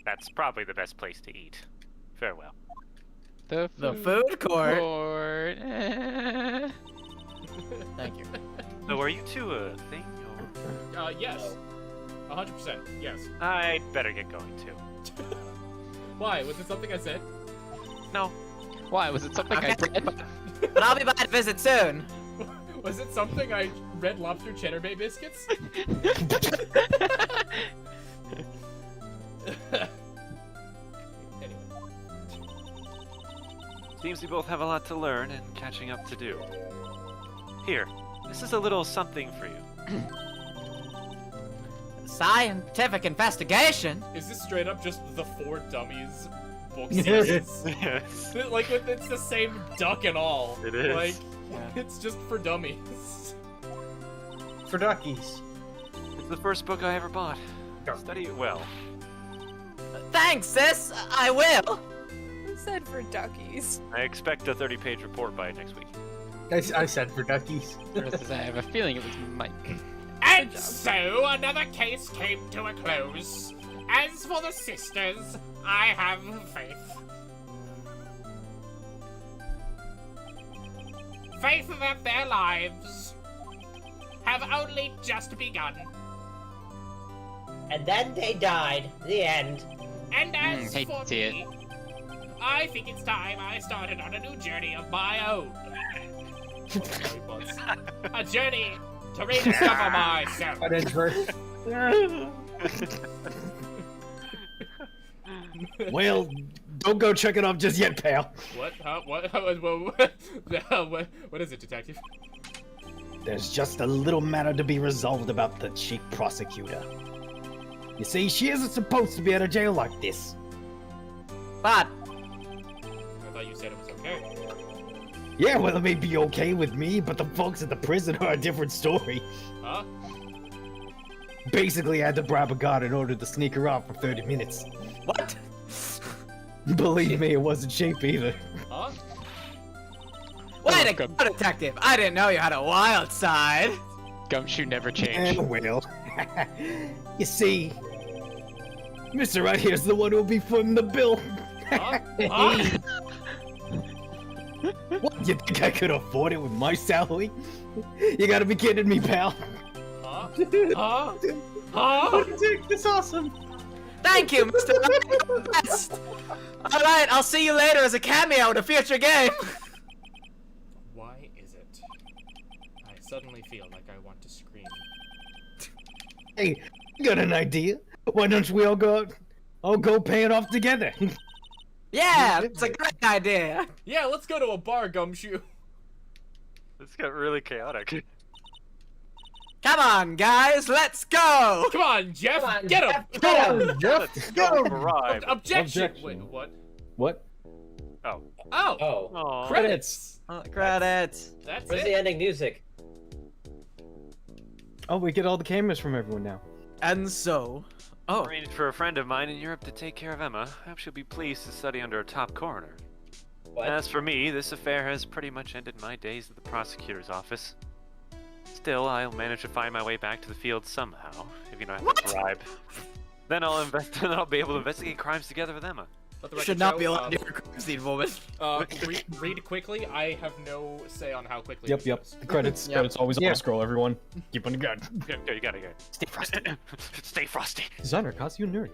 That's probably the best place to eat. Farewell. The food court. Thank you. So are you two a thing, or? Yes. 100%, yes. I'd better get going too. Why? Was it something I said? No. Why? Was it something I did? But I'll be by to visit soon. Was it something I Red Lobster Cheddar Bay biscuits? Anyway. Seems we both have a lot to learn and catching up to do. Here, this is a little something for you. Scientific investigation? Is this straight up just the 4 Dummies book series? Yes. Like, it's the same duck and all. It is. Like, it's just for dummies. For duckies. It's the first book I ever bought. Study it well. Thanks, sis. I will. Who said for duckies? I expect a 30-page report by next week. I said for duckies. I have a feeling it was Mike. And so, another case came to a close. As for the sisters, I have faith. Faith that their lives have only just begun. And then they died. The end. And as hate for to see me, I think it's time I started on a new journey of my own. A journey to rediscover myself. Well, don't go check it off just yet, pal. What? Huh? What? What is it, detective? There's just a little matter to be resolved about the chief prosecutor. You see, she isn't supposed to be out of jail like this. But I thought you said it was okay. Yeah, well, it may be okay with me, but the folks at the prison are a different story. Huh? Basically, I had to bribe a guard in order to sneak her out for 30 minutes. what? Believe me, it wasn't cheap either. Huh? Wait a go, detective. I didn't know you had a wild side. Gumshoe never changed. Well, you see, Mr. Right here's the one who'll be footing the bill. Huh? Huh? What, you think I could afford it with my salary? You gotta be kidding me, pal. Huh? Huh? Huh? That's awesome. Thank you, Mr. You're the best. All right, I'll see you later as a cameo in a future game. Why is it? I suddenly feel like I want to scream. Hey, got an idea? Why don't we all go pay it off together? Yeah, that's a great idea. Yeah, let's go to a bar, Gumshoe. This got really chaotic. Come on, guys, let's go. Come on, Jeff. Come on, get him. Jeff, get him. Jeff, go arrive. Objection. Objection. Wait, what? What? Oh. Oh. Oh. Aw. Credits. Credits. That's Where's it. the ending music? Oh, we get all the cameras from everyone now. And so, Arranged for a friend of mine in Europe to take care of Emma. I hope she'll be pleased to study under a top coroner. What? As for me, this affair has pretty much ended my days at the prosecutor's office. Still, I'll manage to find my way back to the field somehow, if you don't have to bribe. Then I'll be able to investigate crimes together with Emma. Let the record should not show, be allowed near a crime scene, woman. Read quickly. I have no say on how quickly. Yep, this yep. goes. The credits. Yep. Credits always on scroll, everyone. Keep on the gun. You got it. Stay frosty. Stay frosty. Designer, cost you nerdy.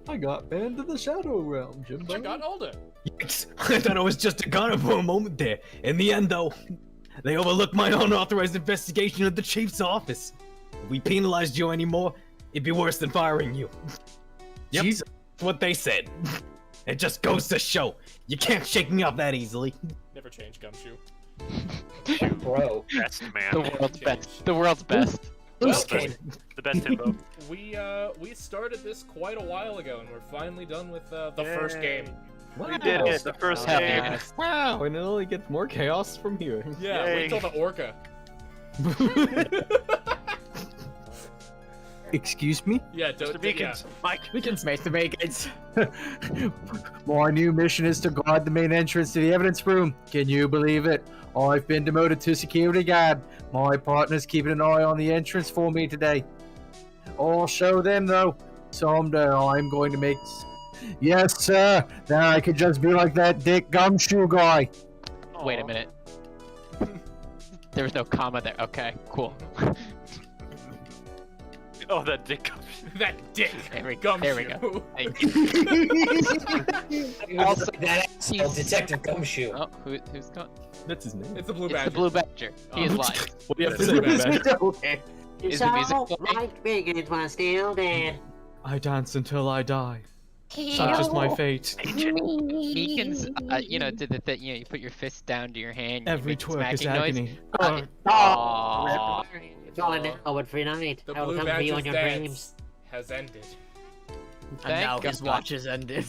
I got banned to the Shadow Realm, Jimbo. I got older. Yikes. I thought I was just a gunner for a moment there. In the end, though, they overlooked my unauthorized investigation of the chief's office. If we penalized you anymore, it'd be worse than firing you. Yep, Jesus. that's what they said. It just goes to show, you can't shake me off that easily. Never change, Gumshoe. Bro. Best man. The world's best. The world's best. The best Timbo. We started this quite a while ago, and we're finally done with the first game. We did it. The first Hell game. yeah. Wow, and it only gets more chaos from here. Yeah, Yay. wait till the orca. Excuse me? Yeah, don't. Mr. Beacons. Mike. Mr. Bacons. My new mission is to guard the main entrance to the evidence room. Can you believe it? I've been demoted to security guard. My partner's keeping an eye on the entrance for me today. I'll show them, though. Someday I'm going to make... Yes, sir. Then I could just be like that Dick Gumshoe guy. Wait a minute. There was no comma there. Okay, cool. Oh, that dick gumshoe. That dick. There we gumshoe. go. Thank you. Also, that asshole, Detective Gumshoe. Oh, who's got? That's his name. It's the Blue It's Badger. the Blue Badger. He is lying. What do you have to say about that? Okay. Is the music So, playing? life begins while still dead. I dance until I die. Such is my fate. Meekins, you know, did the thing, you know, you put your fist down to your hand. Every you make the twerk is smacking agony. Aww. It's all an hour for night. The I will Blue come for you Badger's in your dance dreams. has ended. And now Thank his God. watch is ended.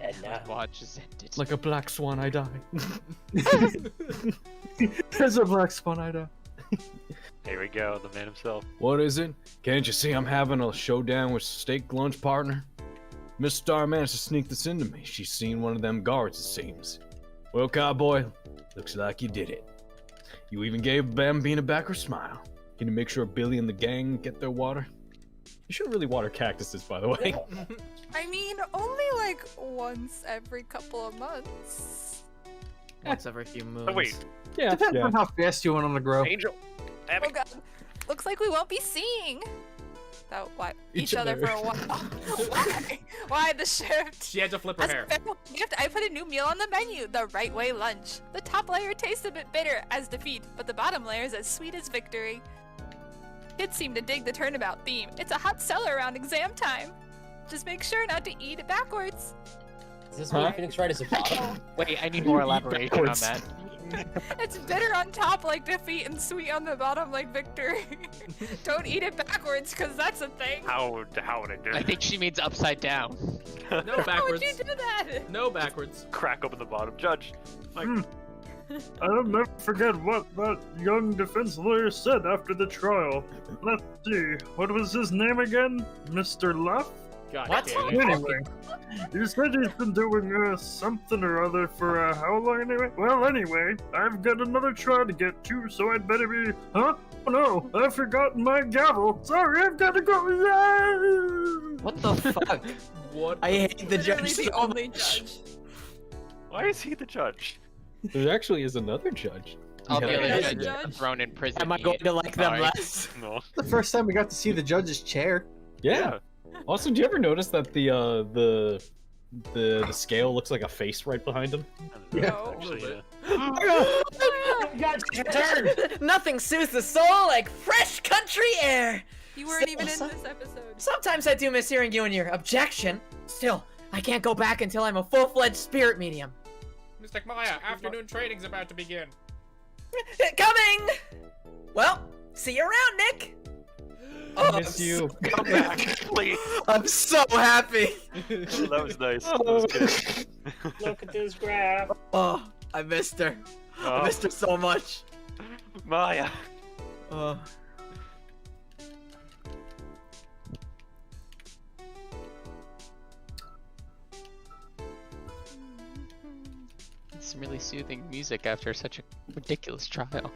And now. Watch is ended. Like a black swan, I die. There's a black swan I die. Here we go, the man himself. What is it? Can't you see I'm having a showdown with steak lunch partner? Miss Star managed to sneak this into me. She's seen one of them guards, it seems. Well, cowboy, looks like you did it. You even gave Bambina back her smile. Can you make sure Billy and the gang get their water? You shouldn't really water cactuses, by the way. I mean, only like once every couple of months. Once every few moons. Oh, wait. Yeah, Depends on how fast you want them to grow. Angel. Oh god. Looks like we won't be seeing each other for a while. Why? Why the shift? She had to flip her As a hair. farewell gift, I put a new meal on the menu, the Right Way Lunch. The top layer tastes a bit bitter as defeat, but the bottom layer is as sweet as victory. Kids seem to dig the turnabout theme. It's a hot seller around exam time. Just make sure not to eat it backwards. Is this where Phoenix Wright is a bottom? Wait, I need more elaboration on that. It's bitter on top like defeat and sweet on the bottom like victory. Don't eat it backwards, because that's a thing. How would I do I think she means upside down. No How would backwards. you do that? No backwards. Crack open the bottom. Judge. Like, I'll never forget what that young defense lawyer said after the trial. Let's see, what was his name again? Mr. Luff? God What? damn it. Anyway, he said he's been doing something or other for how long anyway? Well, anyway, I've got another trial to get to, so I'd better be. Huh? Oh no, I've forgotten my gavel. Sorry, I've got to go. Yeah! What the fuck? What? I hate the Literally judge the so only much. judge. why is he the judge? There actually is another judge. All the Yeah, other there's a judges are judge. thrown in prison. Am I going to like them Sorry. less? No. The first time we got to see the judge's chair. Yeah. Also, do you ever notice that the scale looks like a face right behind him? No. Actually, God, it's your turn! Nothing soothes the soul like fresh country air. You weren't even in this episode. Sometimes I do miss hearing you and your objection. Still, I can't go back until I'm a full-fledged spirit medium. Mr. Maya, afternoon training's about to begin. Coming! Well, see you around, Nick. I miss you. Come back, please. I'm so happy. Oh, that was nice. That was good. Look at this graph. Oh, I missed her. I Oh, missed her so much. Maya. Oh. Some really soothing music after such a ridiculous trial. Oh,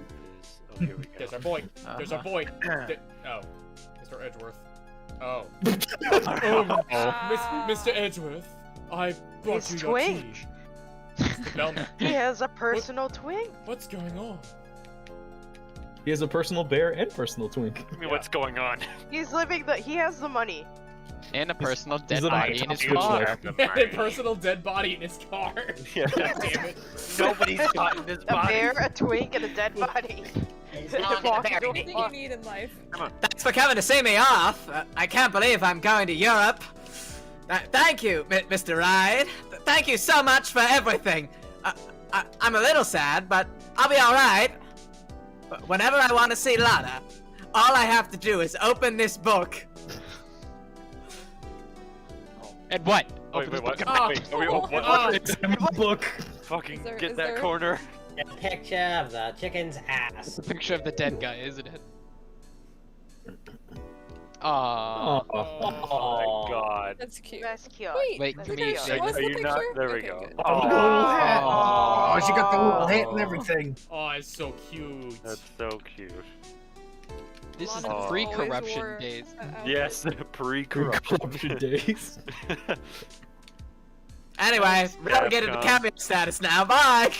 here we go. There's our boy. There's our boy. Oh, Mr. Edgeworth. Oh. Mr. Edgeworth, I brought His you your tea. twink. Mr. Bellman. He has a personal twink. What's going on? He has a personal bear and personal twink. I mean, what's going on? He's living the. He has the money. And a personal dead living body a in his top-notch car. life. He had a personal dead body in his car. Yeah. God damn it. Nobody's gotten this A body. bear, a twink, and a dead body. not Walking gonna to a Everything you bar. need in life. Thanks for coming to see me off. I can't believe I'm going to Europe. Thank you, Mr. Ride. Thank you so much for everything. I'm a little sad, but I'll be alright. Whenever I want to see Lana, all I have to do is open this book. And what? Wait, what? Ah. Wait, are we, Ah. what? Book. Fucking Is there- get is that there- corner. A picture of the chicken's ass. It's a picture of the dead guy, isn't it? Aww. Oh. Oh my god. That's cute. That's cute. Wait, That's can Did we- I cute. show us Are the you not? picture? There we Okay, go. good. Oh, she got the little hat and everything. Oh, it's so cute. That's so cute. This is Lana the always pre-corruption wore days. Yes, pre-corruption. Corruption days. Anyway, relegated to Capcom. cameo status now. Bye.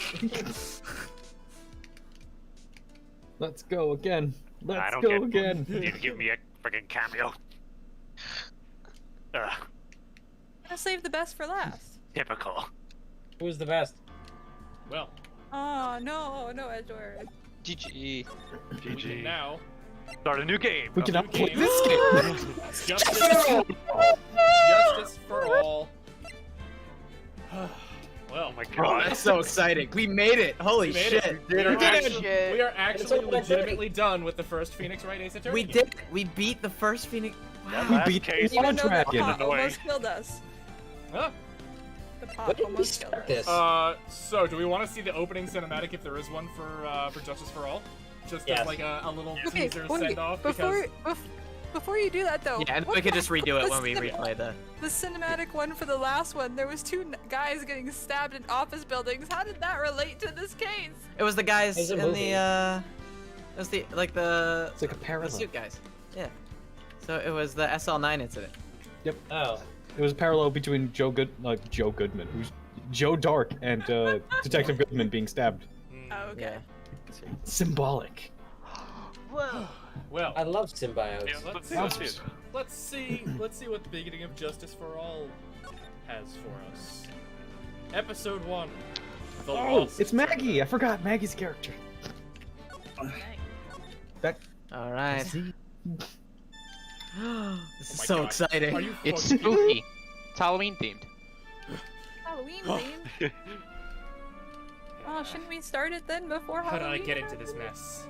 Let's go again. I Let's don't go get again. You give me a friggin' cameo. Ugh, I'll save the best for last. typical. Who's the best? Well, Oh, no, Edward. GG. we can now Start a new game. We cannot play game. this game. Justice for all. Well, my Oh, god. that's so exciting. We made it. Holy we made shit. it. We We are actually only legitimately done with the first Phoenix Wright Ace Attorney We game. did. We beat the first Phoenix. That We last beat case the Even though the Dragon. pop Annoying. almost killed us. Huh? The pop When did we almost killed start us. this? So do we want to see the opening cinematic if there is one for Justice for All? Just Yes. as like a little Okay, teaser wait, send off before you do that though. Yeah, and what we could the just heck redo it was when we replay the. The cinematic one for the last one, there was two guys getting stabbed in office buildings. How did that relate to this case? It was the guys It's a in movie. the. It was the It's like a the parallel. suit guys. Yeah. So it was the SL9 incident. Oh. It was a parallel between Joe Goodman, who's Joe Dark, and Detective Goodman being stabbed. Oh, okay. Yeah. Symbolic. Well, I love symbiotes. let's see what the beginning of Justice for All has for us. Episode 1. The Oh, Lost it's Maggie. I forgot Maggie's character. That. All right. See? This Oh is my so God. exciting. Are you It's fucking- spooky. It's Halloween themed. Halloween theme. Oh, shouldn't we start it then before How Halloween? did I get into this mess?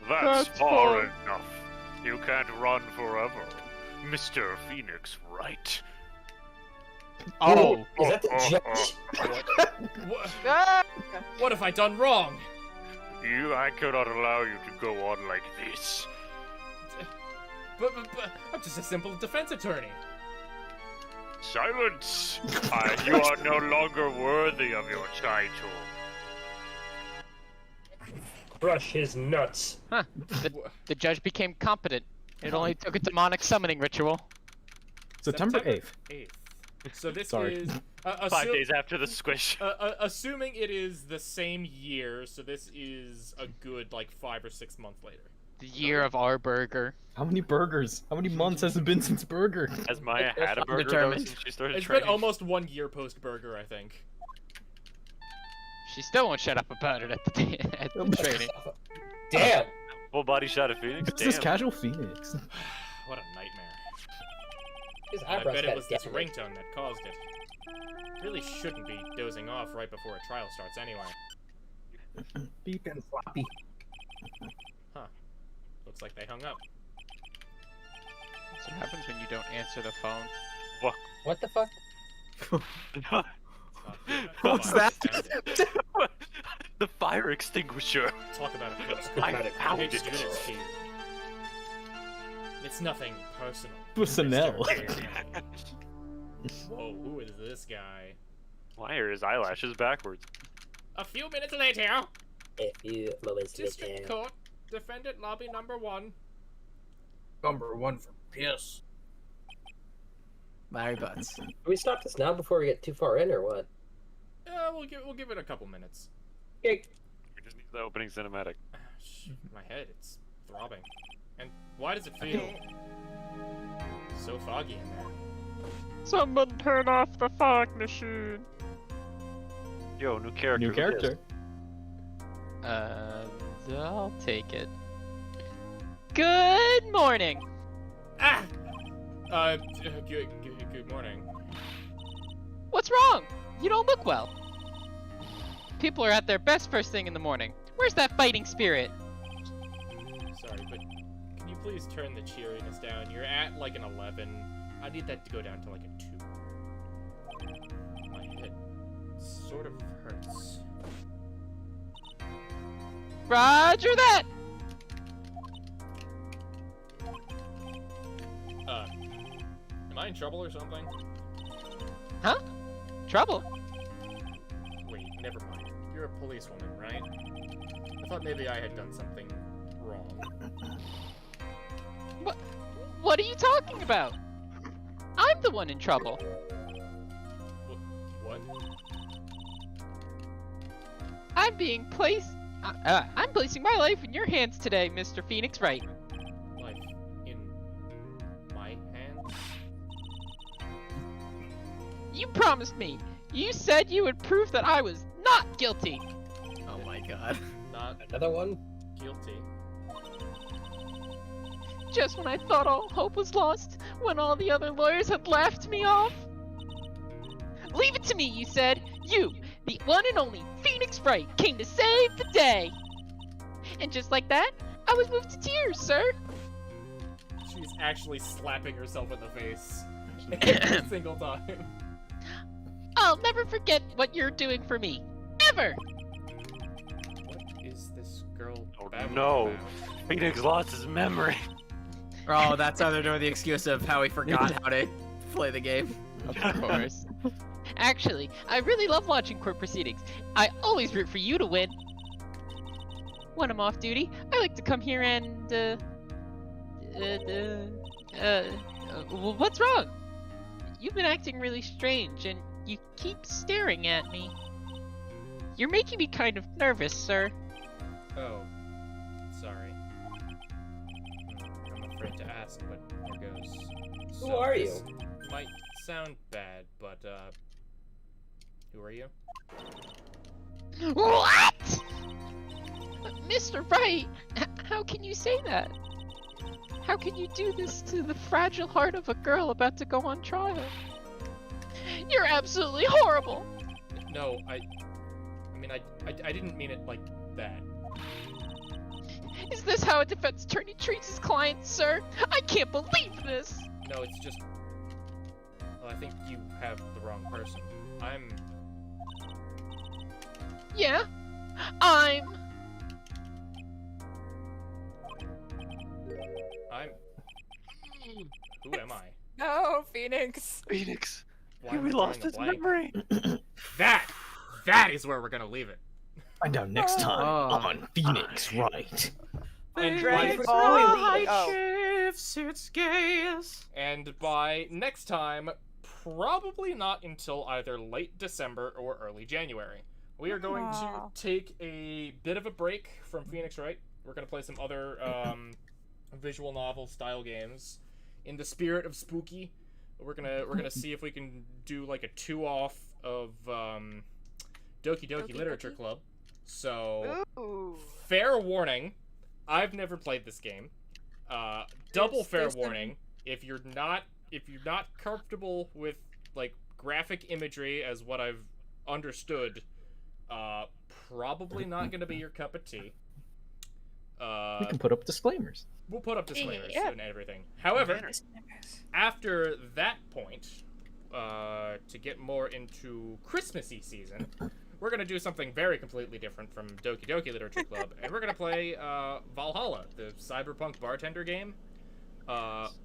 That's far enough. You can't run forever. Mr. Phoenix Wright. Oh. Is that the judge? What have I done wrong? I cannot allow you to go on like this. But I'm just a simple defense attorney. Silence! You are no longer worthy of your title. Crush his nuts. Huh. The judge became competent. It only took a demonic summoning ritual. September 8th. 8th. So this Sorry. is 5 days after the squish. Assuming it is the same year, so this is a good like 5 or 6 months later. The year of our burger. How many burgers? How many months has it been since Burger? Has Maya had a burger though since she started It's training? been almost 1 year post burger, I think. She still won't shut up about it at the training. Damn. Full body shot of Phoenix? This is Damn. Casual Phoenix. What a nightmare. His I eyebrows bet it got was this definite. ringtone that caused it. Really shouldn't be dozing off right before a trial starts anyway. Beep and floppy. Huh. Looks like they hung up. That's what happens when you don't answer the phone. What the fuck? What's that? The fire extinguisher. Talk about it. I found hate to it. do this to you. It's nothing personal. Personnel. Whoa, who is this guy? Why are his eyelashes backwards? A few minutes later, A few moments District later. Court, defendant lobby number 1. Number 1 for piss. Larry Butts. Can we stop this now before we get too far in, or what? We'll give it a couple minutes. Okay. We just need the opening cinematic. My head, it's throbbing. And why does it feel so foggy in there? Someone turn off the fog machine. Yo, new character. New character. I'll take it. Good morning. Ah! Good morning. What's wrong? You don't look well. People are at their best first thing in the morning. Where's that fighting spirit? Sorry, but can you please turn the cheeriness down? You're at like an 11. I need that to go down to like a 2. My head sort of hurts. Roger that! Am I in trouble or something? Huh? Trouble? Wait, never mind. You're a policewoman, right? I thought maybe I had done something wrong. What are you talking about? I'm the one in trouble. What? I'm being placed I'm placing my life in your hands today, Mr. Phoenix Wright. Life in my hands? You promised me. You said you would prove that I was not guilty. Oh my god. Not Another one? guilty. Just when I thought all hope was lost, when all the other lawyers had laughed me off. Leave it to me, you said. You, the one and only Phoenix Wright, came to save the day. And just like that, I was moved to tears, sir. She's actually slapping herself in the face every single time. I'll never forget what you're doing for me. Ever! What is this girl Oh babbling no! about? Phoenix lost his memory. Oh, that's how they're doing the excuse of how he forgot how to play the game. Of course. Actually, I really love watching court proceedings. I always root for you to win. When I'm off duty, I like to come here and, what's wrong? You've been acting really strange, and you keep staring at me. You're making me kind of nervous, sir. Oh, sorry. I'm afraid to ask, but here goes. Who are you? this Might sound bad, but who are you? What? Mr. Wright, how can you say that? How can you do this to the fragile heart of a girl about to go on trial? You're absolutely horrible! No, I mean, I didn't mean it like that. Is this how a defense attorney treats his clients, sir? I can't believe this! No, it's just... Well, I think you have the wrong person. I'm... Yeah? I'm... Who am I? No, Phoenix. Phoenix. Why am We I lost drawing a his blank? memory. That is where we're gonna leave it. Find out next time Oh. on Phoenix Wright. And Dragon by, Ball. Oh. Shifts its gaze. and by next time, probably not until either late December or early January. We are going to Aw. take a bit of a break from Phoenix Wright. We're gonna play some other visual novel style games. In the spirit of spooky, we're gonna see if we can do like a 2-off of Doki Doki Literature Club. So Ooh. fair warning, I've never played this game. Double fair there's some- warning, if you're not comfortable with like graphic imagery as what I've understood, probably not gonna be your cup of tea. We can put up disclaimers. We'll put up disclaimers Yeah. and everything. However, after that point, to get more into Christmassy season, we're gonna do something very completely different from Doki Doki Literature Club, and we're gonna play Valhalla, the cyberpunk bartender game,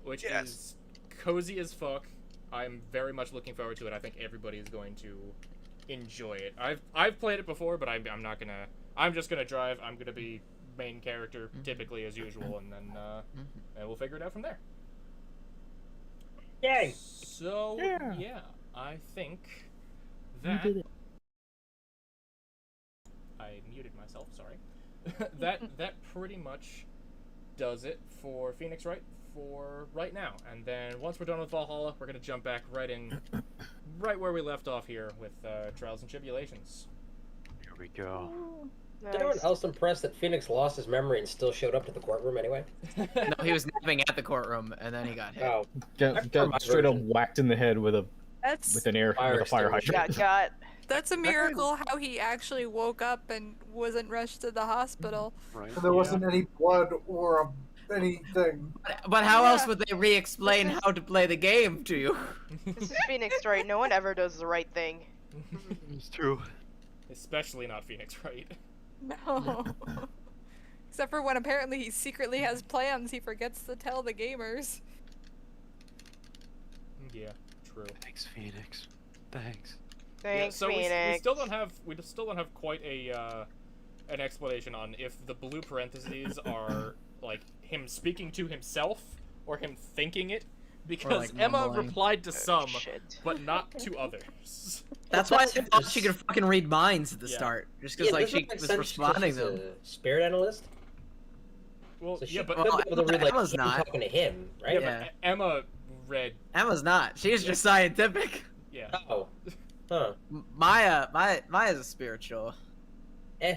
which is cozy as fuck. I'm very much looking forward to it. I think everybody is going to enjoy it. I've played it before, but I'm not gonna. I'm just gonna drive. I'm gonna be main character typically as usual, and then and we'll figure it out from there. Yay! So yeah, I think You that did it. I muted myself. Sorry. that pretty much does it for Phoenix Wright for right now. And then once we're done with Valhalla, we're gonna jump back right where we left off here with Trials and Tribulations. Here we go. Is anyone else impressed that Phoenix lost his memory and still showed up to the courtroom anyway? No, he was napping at the courtroom, and then he got hit. Oh, Got straight up whacked in the head with a That's with a fire hydrant. that's a miracle how he actually woke up and wasn't rushed to the hospital. Right. There wasn't any blood or anything. But how else would they re-explain how to play the game to you? This is Phoenix Wright. No one ever does the right thing. It's true. Especially not Phoenix Wright. No. Except for when apparently he secretly has plans he forgets to tell the gamers. Yeah, true. Thanks, Phoenix. Thanks. Thanks, so Phoenix. we still don't have quite a an explanation on if the blue parentheses are like him speaking to himself or him thinking it, because like Emma mumbling. replied to some, Shit. but not to others. That's why I thought she could fucking read minds at the Yeah. start, just because like she was responding to them. Spirit analyst. Well, So she yeah, but could be able to read like Emma's him not. talking to him, right? yeah, but Emma read. Emma's not. She's just scientific. Yeah. Oh. Huh. Maya's a spiritual.